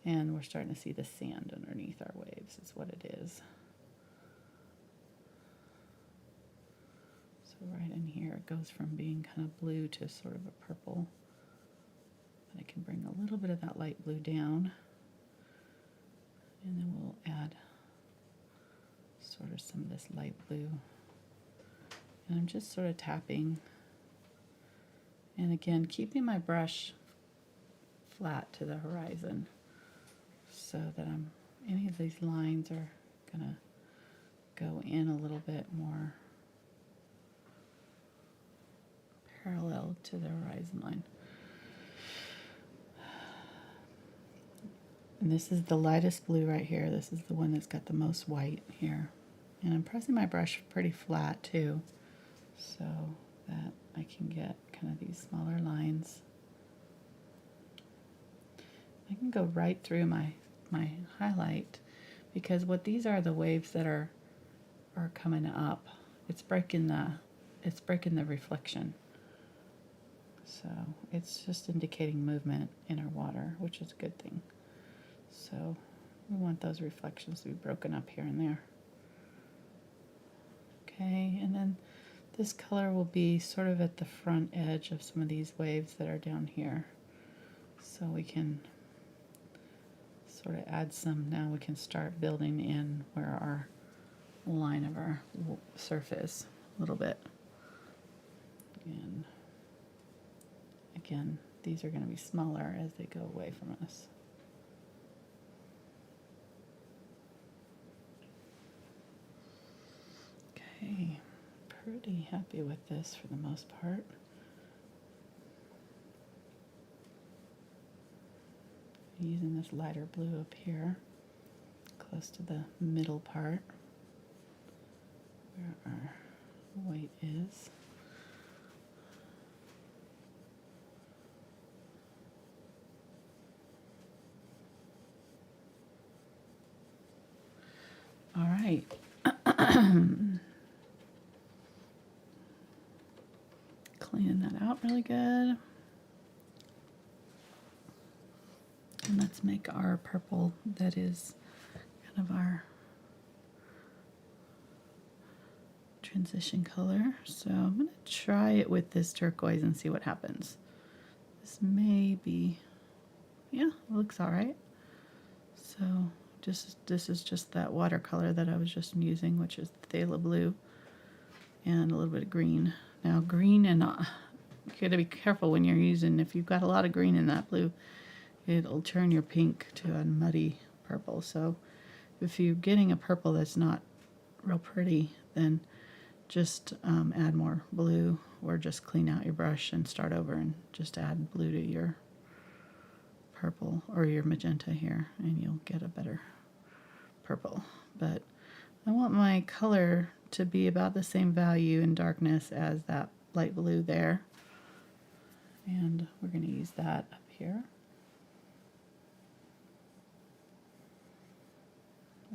and we're starting to see the sand underneath our waves is what it is. So right in here it goes from being kind of blue to sort of a purple. But I can bring a little bit of that light blue down, and then we'll add sort of some of this light blue. And I'm just sort of tapping, and again keeping my brush flat to the horizon so that any of these lines are gonna go in a little bit more parallel to the horizon line. And this is the lightest blue right here. This is the one that's got the most white here. And I'm pressing my brush pretty flat too, so that I can get kind of these smaller lines. I can go right through my highlight, because what these are the waves that are coming up. It's breaking the reflection. So it's just indicating movement in our water, which is a good thing. So we want those reflections to be broken up here and there. Okay, and then this color will be sort of at the front edge of some of these waves that are down here. So we can sort of add some, now we can start building in where our line of our surf is a little bit. And again, these are going to be smaller as they go away from us. Okay, pretty happy with this for the most part. Using this lighter blue up here, close to the middle part, where our white is. All right. Cleaning that out really good. And let's make our purple that is kind of our transition color. So I'm going to try it with this turquoise and see what happens. This may be, yeah, it looks all right. So this is just that watercolor that I was just using, which is Phthalo blue and a little bit of green. Now green, and you got to be careful when you're using, if you've got a lot of green in that blue, it'll turn your pink to a muddy purple. So if you're getting a purple that's not real pretty, then just add more blue, or just clean out your brush and start over and just add blue to your purple or your magenta here, and you'll get a better purple. But I want my color to be about the same value in darkness as that light blue there, and we're going to use that up here.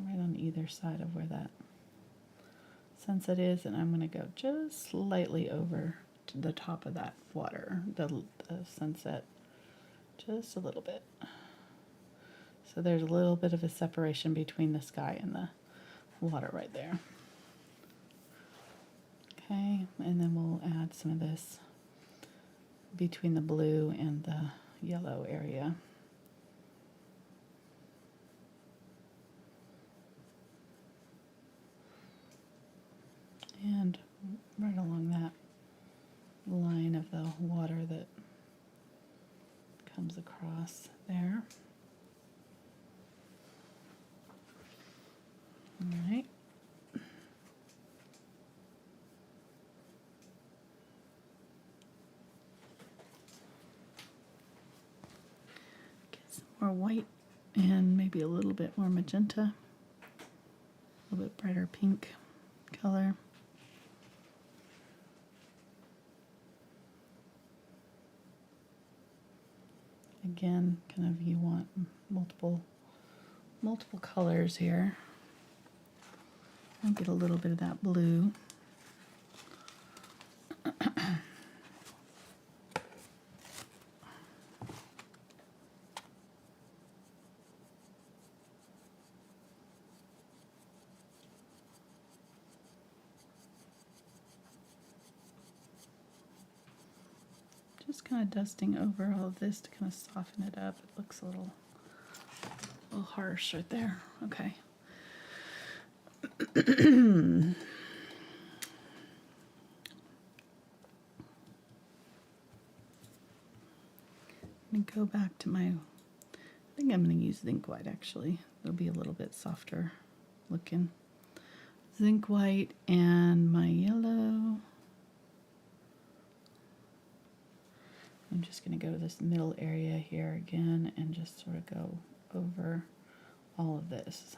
right on either side of where that sunset is, and I'm going to go just slightly over to the top of that water, the sunset, just a little bit. So there's a little bit of a separation between the sky and the water right there. Okay, and then we'll add some of this between the blue and the yellow area. And right along that line of the water that comes across there. All right. Get some more white and maybe a little bit more magenta, a little bit brighter pink color. Again, kind of you want multiple colors here. I'll get a little bit of that blue. Just kind of dusting over all of this to kind of soften it up. It looks a little harsh right there. Okay. I'm going to go back to my, I think I'm going to use Zinc White actually. It'll be a little bit softer looking. Zinc White and my yellow. I'm just going to go to this middle area here again and just sort of go over all of this.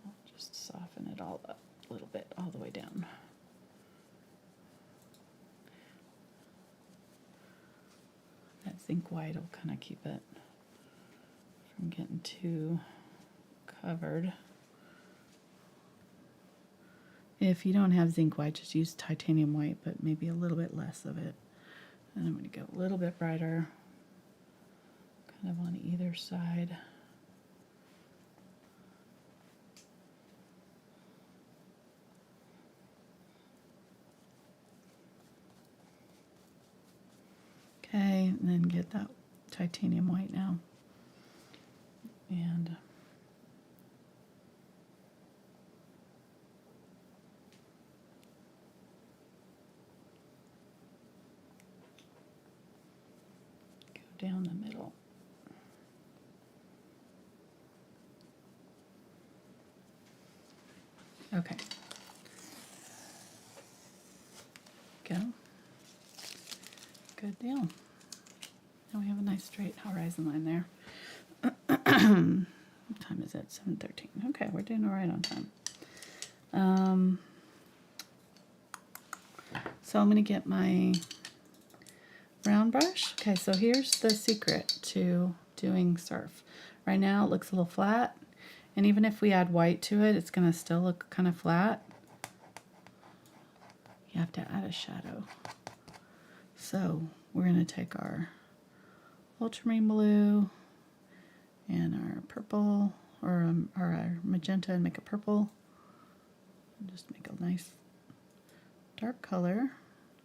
I'll just soften it all up a little bit all the way down. That Zinc White will kind of keep it from getting too covered. If you don't have Zinc White, just use Titanium White, but maybe a little bit less of it. And I'm going to go a little bit brighter, kind of on either side. Okay, and then get that Titanium White now. And down the middle. Okay. Go. Good deal. Now we have a nice straight horizon line there. What time is it? 7:13. Okay, we're doing all right on time. So I'm going to get my round brush. Okay, so here's the secret to doing surf. Right now it looks a little flat, and even if we add white to it, it's going to still look kind of flat. You have to add a shadow. So we're going to take our Ultramarine Blue and our purple, or our magenta, and make a purple. And just make a nice dark color.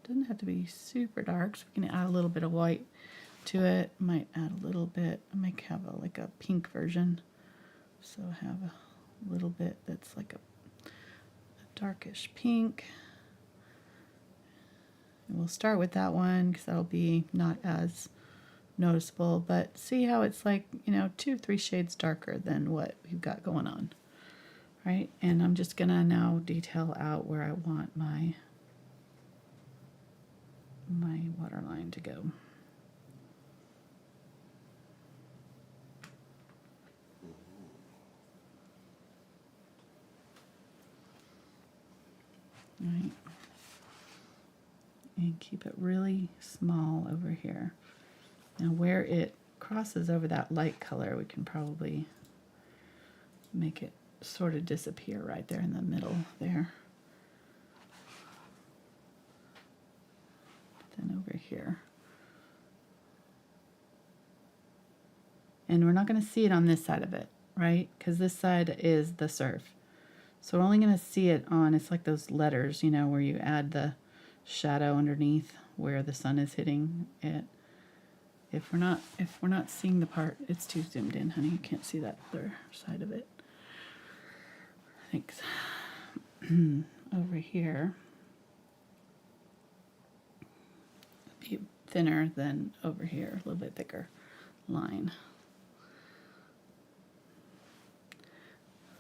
Doesn't have to be super dark, so we can add a little bit of white to it. Might add a little bit. I might have like a pink version, so have a little bit that's like a darkish pink. And we'll start with that one because that'll be not as noticeable, but see how it's like, 2-3 shades darker than what we've got going on, right? And I'm just gonna now detail out where I want my waterline to go. All right. And keep it really small over here. Now where it crosses over that light color, we can probably make it sort of disappear right there in the middle there. Then over here. And we're not going to see it on this side of it, right? Because this side is the surf. So we're only going to see it on, it's like those letters, you know, where you add the shadow underneath where the sun is hitting it. If we're not seeing the part, it's too zoomed in, honey. You can't see that other side of it. Thanks. Over here, be thinner than over here, a little bit thicker line.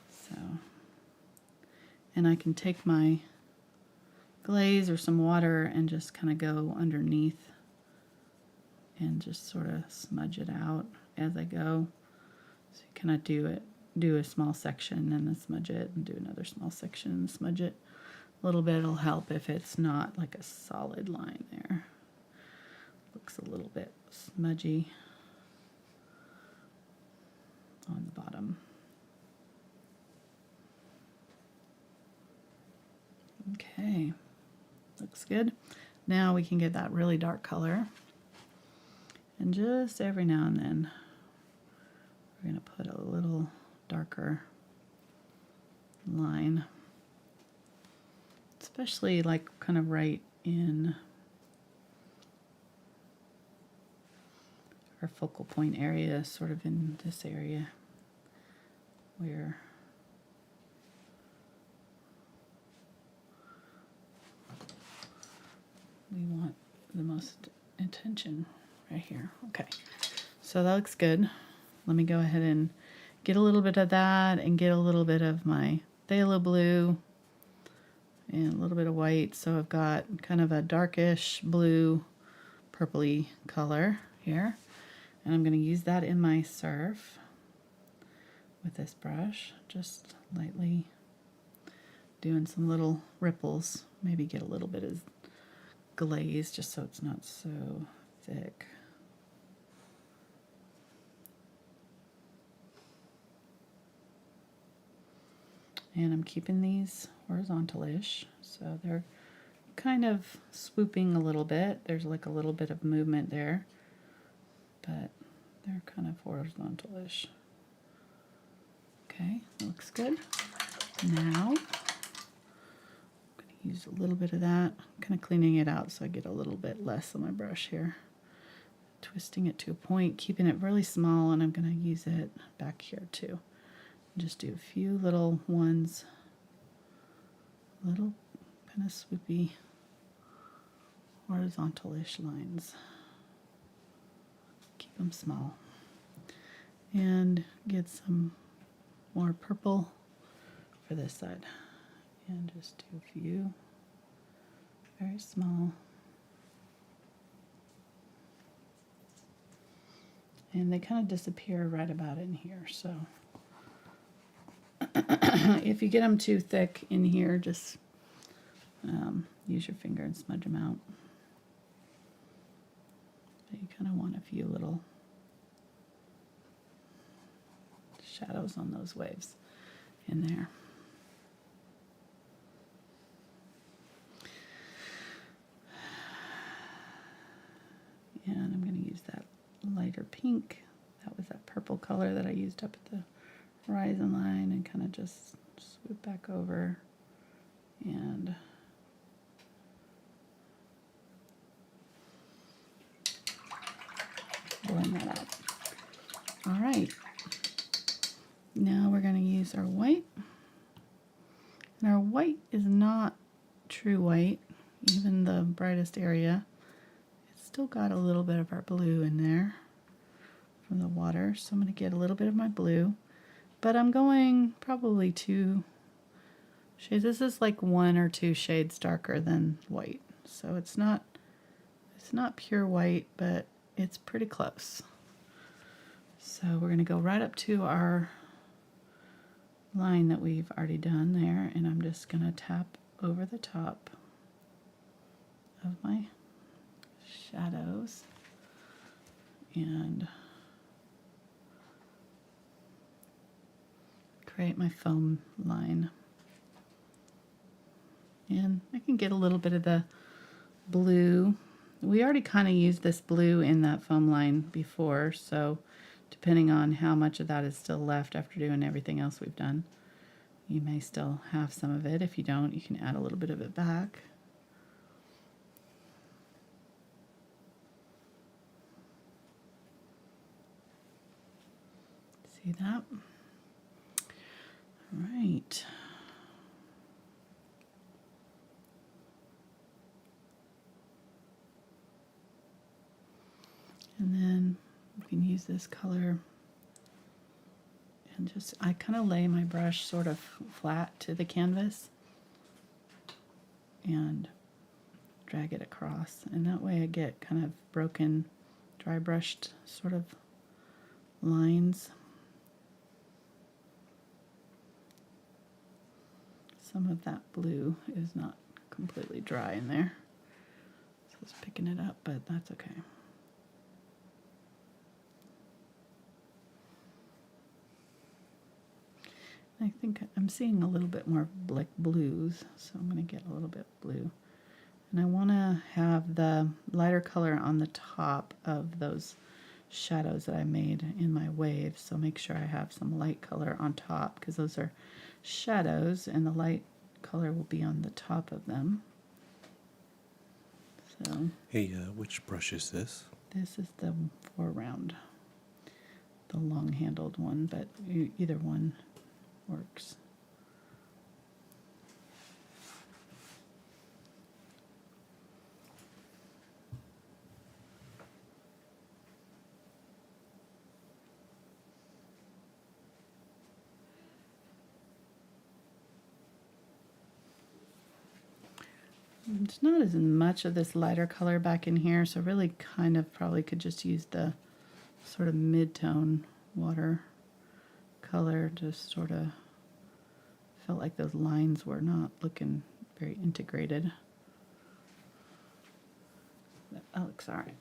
So, and I can take my glaze or some water and just kind of go underneath and just sort of smudge it out as I go. So you kind of do a small section and then smudge it, and do another small section and smudge it. A little bit will help if it's not like a solid line there. Looks a little bit smudgy on the bottom. Okay, looks good. Now we can get that really dark color. And just every now and then, we're going to put a little darker line. Especially like kind of right in our focal point area, sort of in this area where we want the most attention. Right here. Okay, so that looks good. Let me go ahead and get a little bit of that and get a little bit of my phthalo blue and a little bit of white. So I've got kind of a darkish blue purpley color here, and I'm going to use that in my surf with this brush, just lightly doing some little ripples. Maybe get a little bit of glaze just so it's not so thick. And I'm keeping these horizontal-ish, so they're kind of swooping a little bit. There's like a little bit of movement there, but they're kind of horizontal-ish. Okay, looks good. Now, I'm going to use a little bit of that. I'm kind of cleaning it out so I get a little bit less on my brush here. Twisting it to a point, keeping it really small, and I'm going to use it back here too. Just do a few little ones, little kind of swoopy horizontal-ish lines. Keep them small. And get some more purple for this side. And just do a few very small. And they kind of disappear right about in here, so if you get them too thick in here, just use your finger and smudge them out. But you kind of want a few little shadows on those waves in there. And I'm going to use that lighter pink. That was that purple color that I used up at the horizon line, and kind of just swoop back over and blend that out. All right, now we're going to use our white, and our white is not true white, even the brightest area. It's still got a little bit of our blue in there from the water, so I'm going to get a little bit of my blue. But I'm going probably 2 shades. This is like 1 or 2 shades darker than white. So it's not pure white, but it's pretty close. So we're going to go right up to our line that we've already done there, and I'm just going to tap over the top of my shadows and create my foam line. And I can get a little bit of the blue. We already kind of used this blue in that foam line before, so depending on how much of that is still left after doing everything else we've done, you may still have some of it. If you don't, you can add a little bit of it back. See that? All right. And then we can use this color and just, I kind of lay my brush sort of flat to the canvas and drag it across. And that way I get kind of broken, dry brushed sort of lines. Some of that blue is not completely dry in there, so it's picking it up, but that's okay. I think I'm seeing a little bit more like blues, so I'm going to get a little bit blue. And I want to have the lighter color on the top of those shadows that I made in my waves, so make sure I have some light color on top, because those are shadows and the light color will be on the top of them. So Hey, which brush is this? this is the 4-round, the long handled one, but either one works. There's not as much of this lighter color back in here, so really kind of probably could just use the sort of mid-tone water color. Just sort of felt like those lines were not looking very integrated. That looks all right.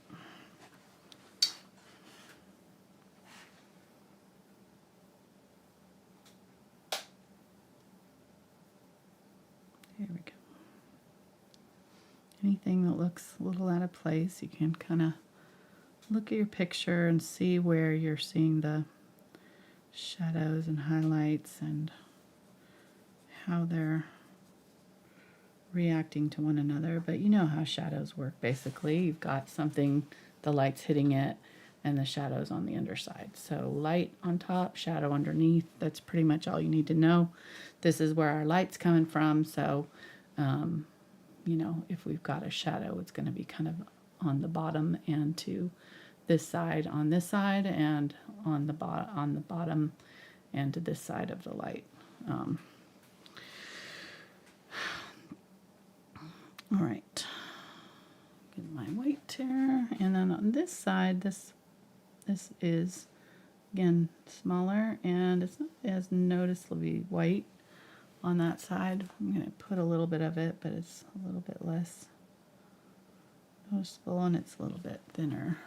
There we go. Anything that looks a little out of place, you can kind of look at your picture and see where you're seeing the shadows and highlights and how they're reacting to one another. But you know how shadows work basically. You've got something, the light's hitting it, and the shadows on the underside. So light on top, shadow underneath. That's pretty much all you need to know. This is where our light's coming from, so you know, if we've got a shadow, it's going to be kind of on the bottom and to this side on this side, and on the bottom and to this side of the light. All right, get my white here, and then on this side, this is again smaller, and it's not as noticeably white on that side. I'm going to put a little bit of it, but it's a little bit less noticeable, and it's a little bit thinner.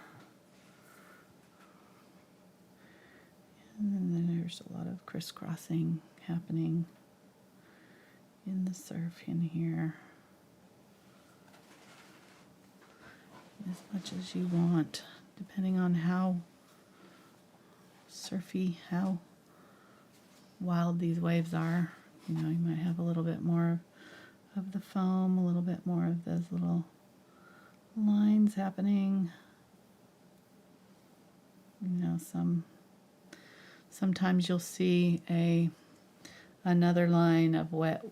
And then there's a lot of crisscrossing happening in the surf in here. As much as you want, depending on how surfy, how wild these waves are. You know, you might have a little bit more of the foam, a little bit more of those little lines happening. You know, sometimes you'll see another line of wet.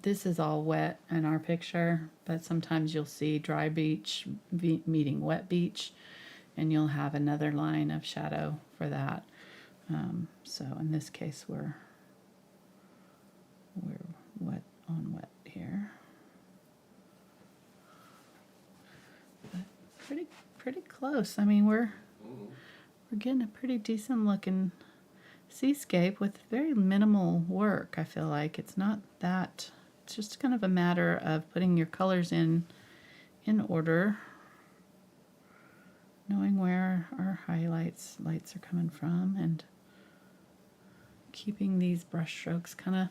This is all wet in our picture, but sometimes you'll see dry beach meeting wet beach, and you'll have another line of shadow for that. So in this case, we're wet on wet here, but pretty close. I mean, we're getting a pretty decent looking seascape with very minimal work. I feel like it's not that. It's just kind of a matter of putting your colors in order, knowing where our lights are coming from, and keeping these brush strokes kind of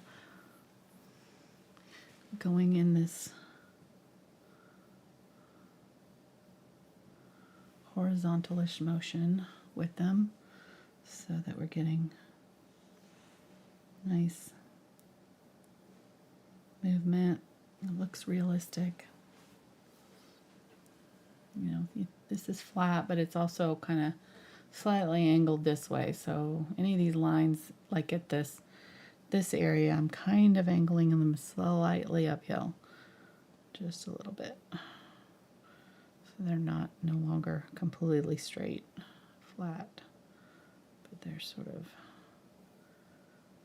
going in this horizontalish motion with them so that we're getting nice movement. It looks realistic. You know, this is flat, but it's also kind of slightly angled this way. So any of these lines, like at this area, I'm kind of angling them slightly uphill, just a little bit. So they're no longer completely straight, flat, but they're sort of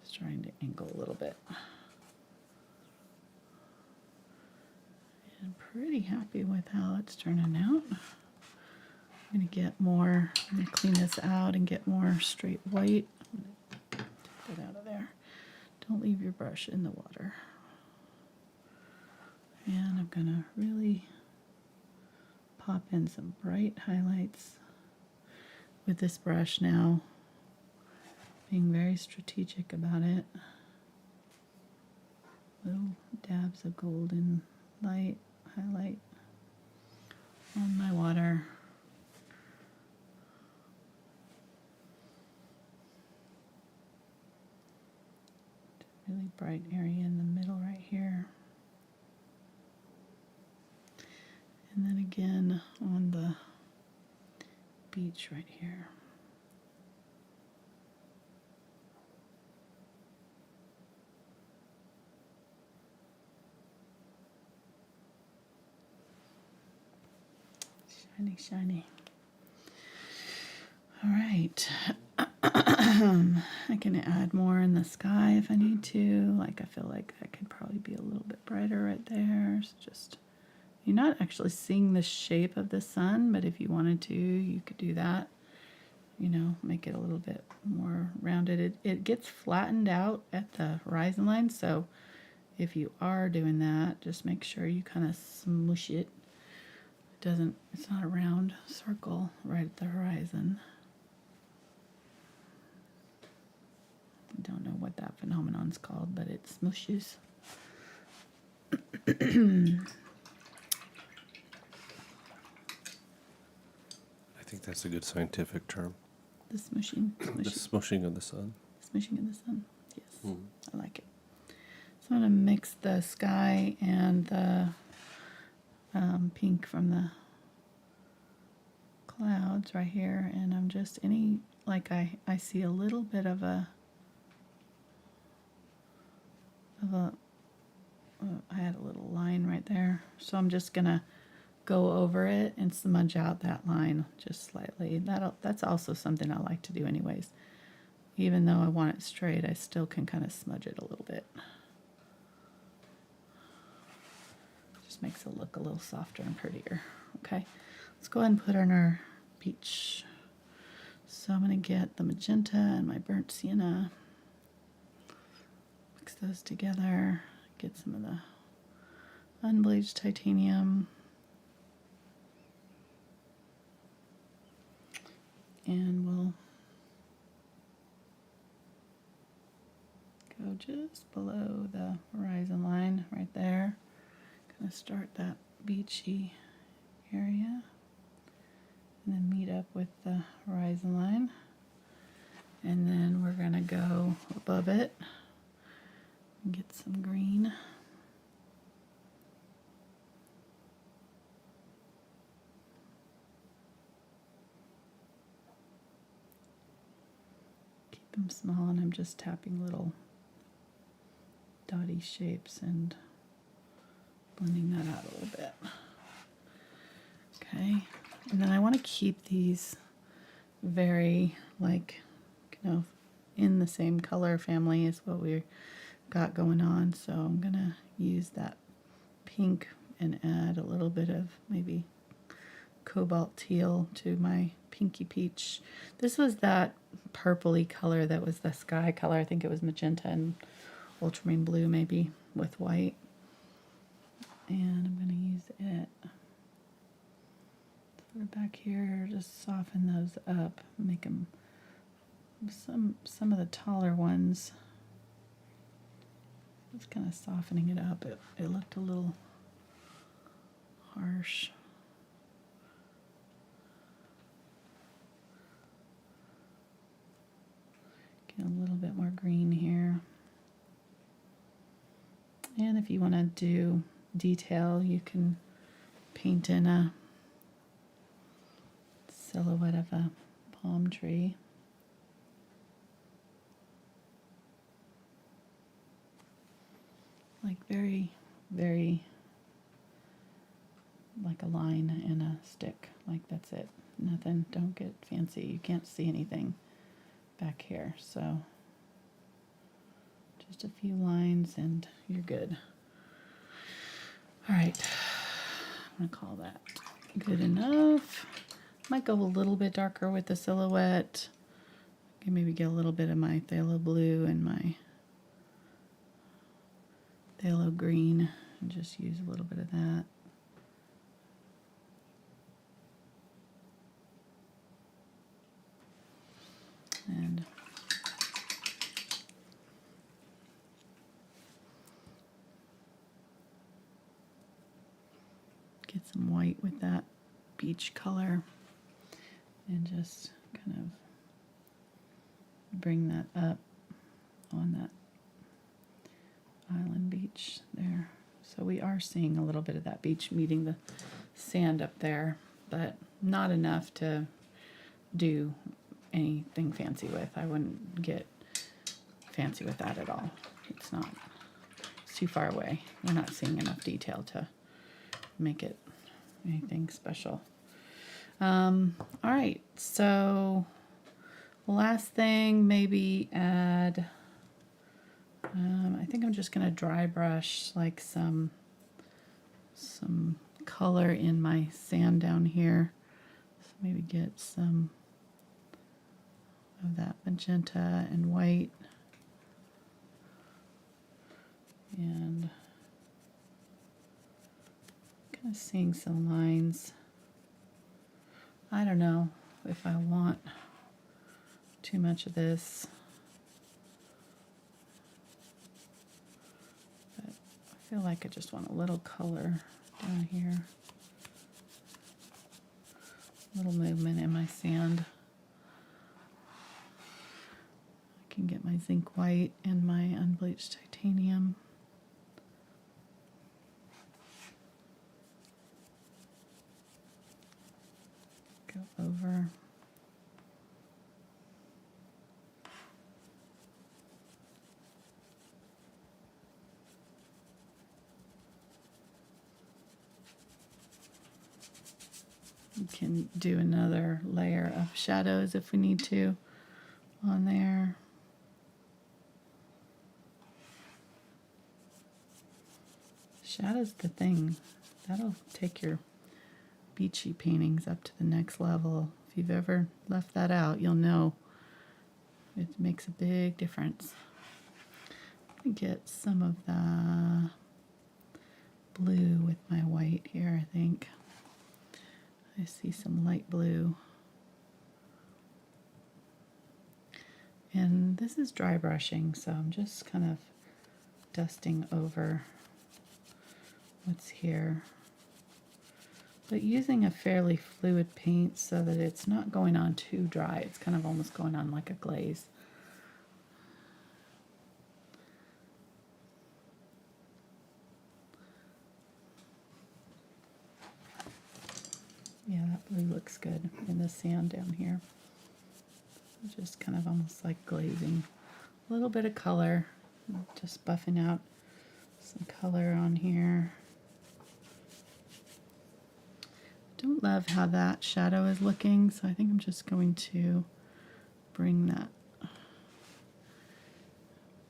starting to angle a little bit. I'm pretty happy with how it's turning out. I'm going to get more, I'm going to clean this out and get more straight white. I'm going to take that out of there. Don't leave your brush in the water. And I'm going to really pop in some bright highlights with this brush now, being very strategic about it. Little dabs of golden light highlight on my water. Really bright area in the middle right here. And then again on the beach right here. Shiny, shiny. All right. I can add more in the sky if I need to. Like, I feel like that could probably be a little bit brighter right there. It's just, you're not actually seeing the shape of the sun, but if you wanted to, you could do that. You know, make it a little bit more rounded. It gets flattened out at the horizon line, so if you are doing that, just make sure you kind of smoosh it. It's not a round circle right at the horizon. I don't know what that phenomenon's called, but it smooshes. I think that's a good scientific term. The smooshing. The smooshing of the sun. Smooshing of the sun. Yes, I like it. So I'm going to mix the sky and the pink from the clouds right here, and I'm just I see a little bit of a I had a little line right there, so I'm just gonna go over it and smudge out that line just slightly. That's also something I like to do anyways. Even though I want it straight, I still can kind of smudge it a little bit. Just makes it look a little softer and prettier. Okay, let's go ahead and put on our beach. So I'm gonna get the magenta and my burnt sienna. Mix those together. Get some of the unbleached titanium. And we'll go just below the horizon line right there. Gonna start that beachy area and then meet up with the horizon line. And then we're gonna go above it and get some green. Keep them small, and I'm just tapping little dotty shapes and blending that out a little bit. Okay, and then I want to keep these very, in the same color family as what we got going on. So I'm gonna use that pink and add a little bit of maybe cobalt teal to my pinky peach. This was that purpley color that was the sky color. I think it was magenta and ultramarine blue maybe with white. And I'm gonna use it sort of back here, just soften those up, make them some of the taller ones. Just kind of softening it up. It looked a little harsh. Get a little bit more green here. And if you want to do detail, you can paint in a silhouette of a palm tree. Like very, very, like a line and a stick. Like that's it. Nothing, don't get fancy. You can't see anything back here. So just a few lines and you're good. All right, I'm gonna call that good enough. Might go a little bit darker with the silhouette. I can maybe get a little bit of my phthalo blue and my phthalo green and just use a little bit of that. And get some white with that beach color and just kind of bring that up on that island beach there. So we are seeing a little bit of that beach meeting the sand up there, but not enough to do anything fancy with. I wouldn't get fancy with that at all. It's too far away. We're not seeing enough detail to make it anything special. All right, so last thing, maybe add, I think I'm just gonna dry brush like some color in my sand down here. So maybe get some of that magenta and white. And kind of seeing some lines. I don't know if I want too much of this. But I feel like I just want a little color down here. A little movement in my sand. I can get my Zinc White and my Unbleached Titanium. Go over. We can do another layer of shadows if we need to on there. Shadow's the thing. That'll take your beachy paintings up to the next level. If you've ever left that out, you'll know it makes a big difference. Let me get some of the blue with my white here, I think. I see some light blue. And this is dry brushing, so I'm just kind of dusting over what's here. But using a fairly fluid paint so that it's not going on too dry. It's kind of almost going on like a glaze. Yeah, that blue looks good in the sand down here. Just kind of almost like glazing. A little bit of color, just buffing out some color on here. Don't love how that shadow is looking, so I think I'm just going to bring that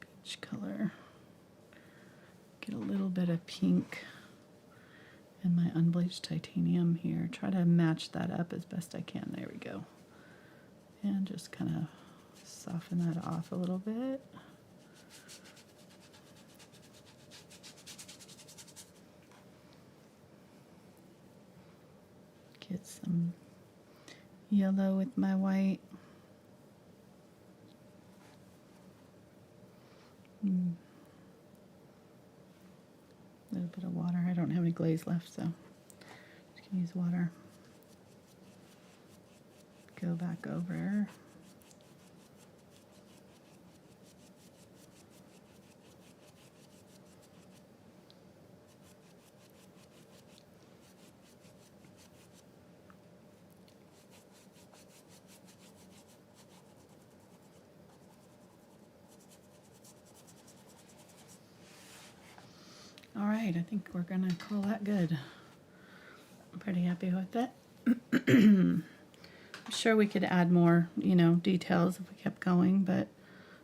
beach color, get a little bit of pink in my Unbleached Titanium here. Try to match that up as best I can. There we go. And just kind of soften that off a little bit. Get some yellow with my white. A little bit of water. I don't have any glaze left, so just gonna use water. Go back over. All right, I think we're gonna call that good. I'm pretty happy with it. I'm sure we could add more, details if we kept going, but at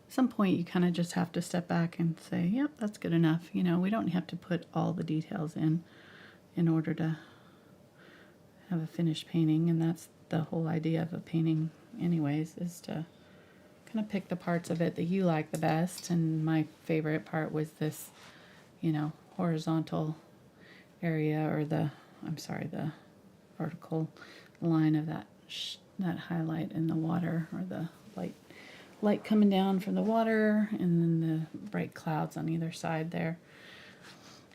some point you kind of just have to step back and say, yep, that's good enough. We don't have to put all the details in order to have a finished painting, and that's the whole idea of a painting anyways, is to kind of pick the parts of it that you like the best. And my favorite part was this, horizontal area, or the vertical line of that highlight in the water, or the light coming down from the water, and then the bright clouds on either side there,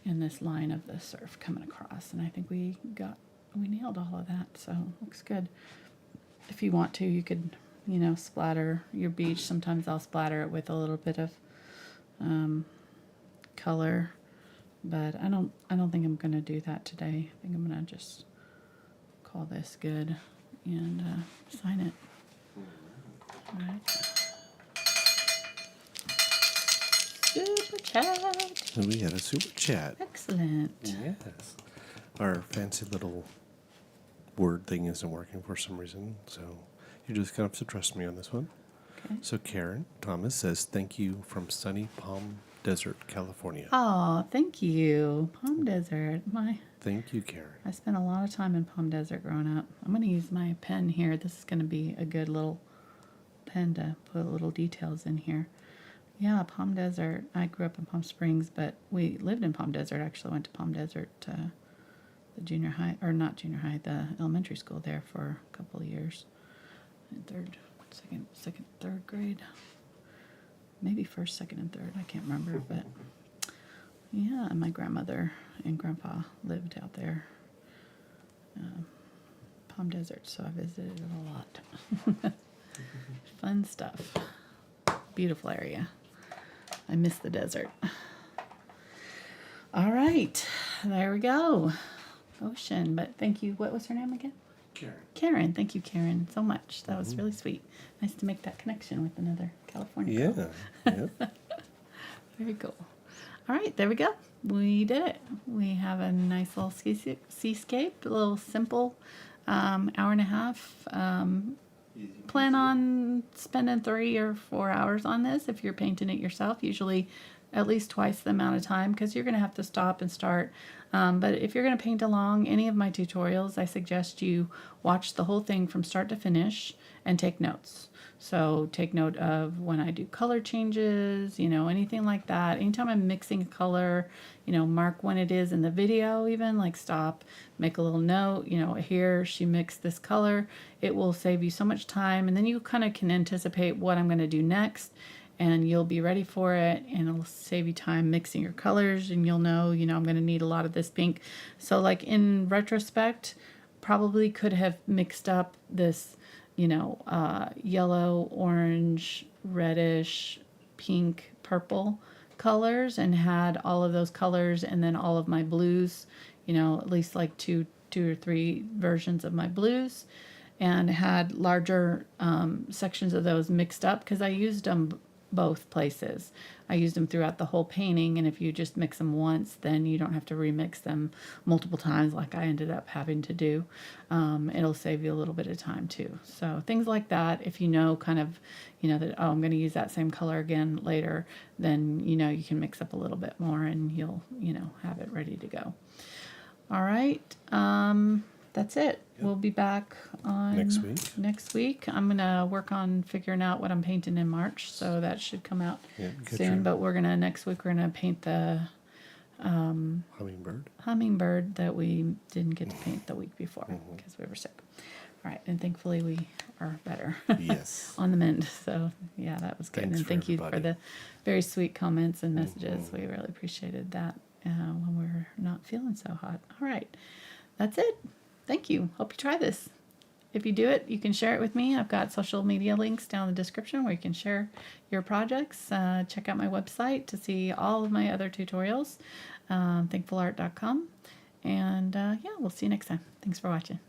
and this line of the surf coming across. And I think we nailed all of that, so looks good. If you want to, you could splatter your beach. Sometimes I'll splatter it with a little bit of color, but I don't think I'm gonna do that today. I think I'm gonna just call this good and sign it. All right. Super chat. And we had a super chat. Excellent. Yes. Our fancy little word thing isn't working for some reason, so you just gonna have to trust me on this one. Okay. So Karen Thomas says, thank you from sunny Palm Desert, California. Oh, thank you. Palm Desert. Thank you, Karen. I spent a lot of time in Palm Desert growing up. I'm going to use my pen here. This is going to be a good little pen to put little details in here. Yeah, Palm Desert. I grew up in Palm Springs, but we lived in Palm Desert. Actually, went to Palm Desert, the junior high, or not junior high, the elementary school there for a couple of years. In third grade. Maybe first, second, and third. I can't remember, but yeah, my grandmother and grandpa lived out there, Palm Desert, so I visited it a lot. Fun stuff. Beautiful area. I miss the desert. All right, there we go. Ocean, but thank you. What was her name again? Karen. Thank you, Karen, so much. That was really sweet. Nice to make that connection with another California girl. Yeah. Very cool. All right, there we go. We did it. We have a nice little seascape, a little simple hour and a half. Plan on spending 3 or 4 hours on this if you're painting it yourself. Usually at least twice the amount of time, because you're going to have to stop and start. But if you're going to paint along any of my tutorials, I suggest you watch the whole thing from start to finish and take notes. So take note of when I do color changes, anything like that. Anytime I'm mixing a color, mark when it is in the video, even like stop, make a little note, here she mixed this color. It will save you so much time, and then you kind of can anticipate what I'm going to do next, and you'll be ready for it, and it'll save you time mixing your colors, and you'll know, I'm going to need a lot of this pink. So like in retrospect, probably could have mixed up this, yellow, orange, reddish, pink, purple colors, and had all of those colors, and then all of my blues, at least like two or three versions of my blues, and had larger sections of those mixed up, because I used them both places. I used them throughout the whole painting, and if you just mix them once, then you don't have to remix them multiple times like I ended up having to do. It'll save you a little bit of time too. So things like that, if kind of, that, I'm going to use that same color again later, then, you can mix up a little bit more, and you'll, have it ready to go. All right. That's it. Yep. We'll be back on next week. I'm going to work on figuring out what I'm painting in March, so that should come out soon. But next week we're going to paint the hummingbird that we didn't get to paint the week before because we were sick. All right, and thankfully we are better. Yes. On the mend. So yeah, that was good. Thanks, and thank you everybody. for the very sweet comments and messages. We really appreciated that. when we're not feeling so hot. All right, that's it. Thank you. Hope you try this. If you do it, you can share it with me. I've got social media links down in the description where you can share your projects. Check out my website to see all of my other tutorials, thankfulart.com. And yeah, we'll see you next time. Thanks for watching.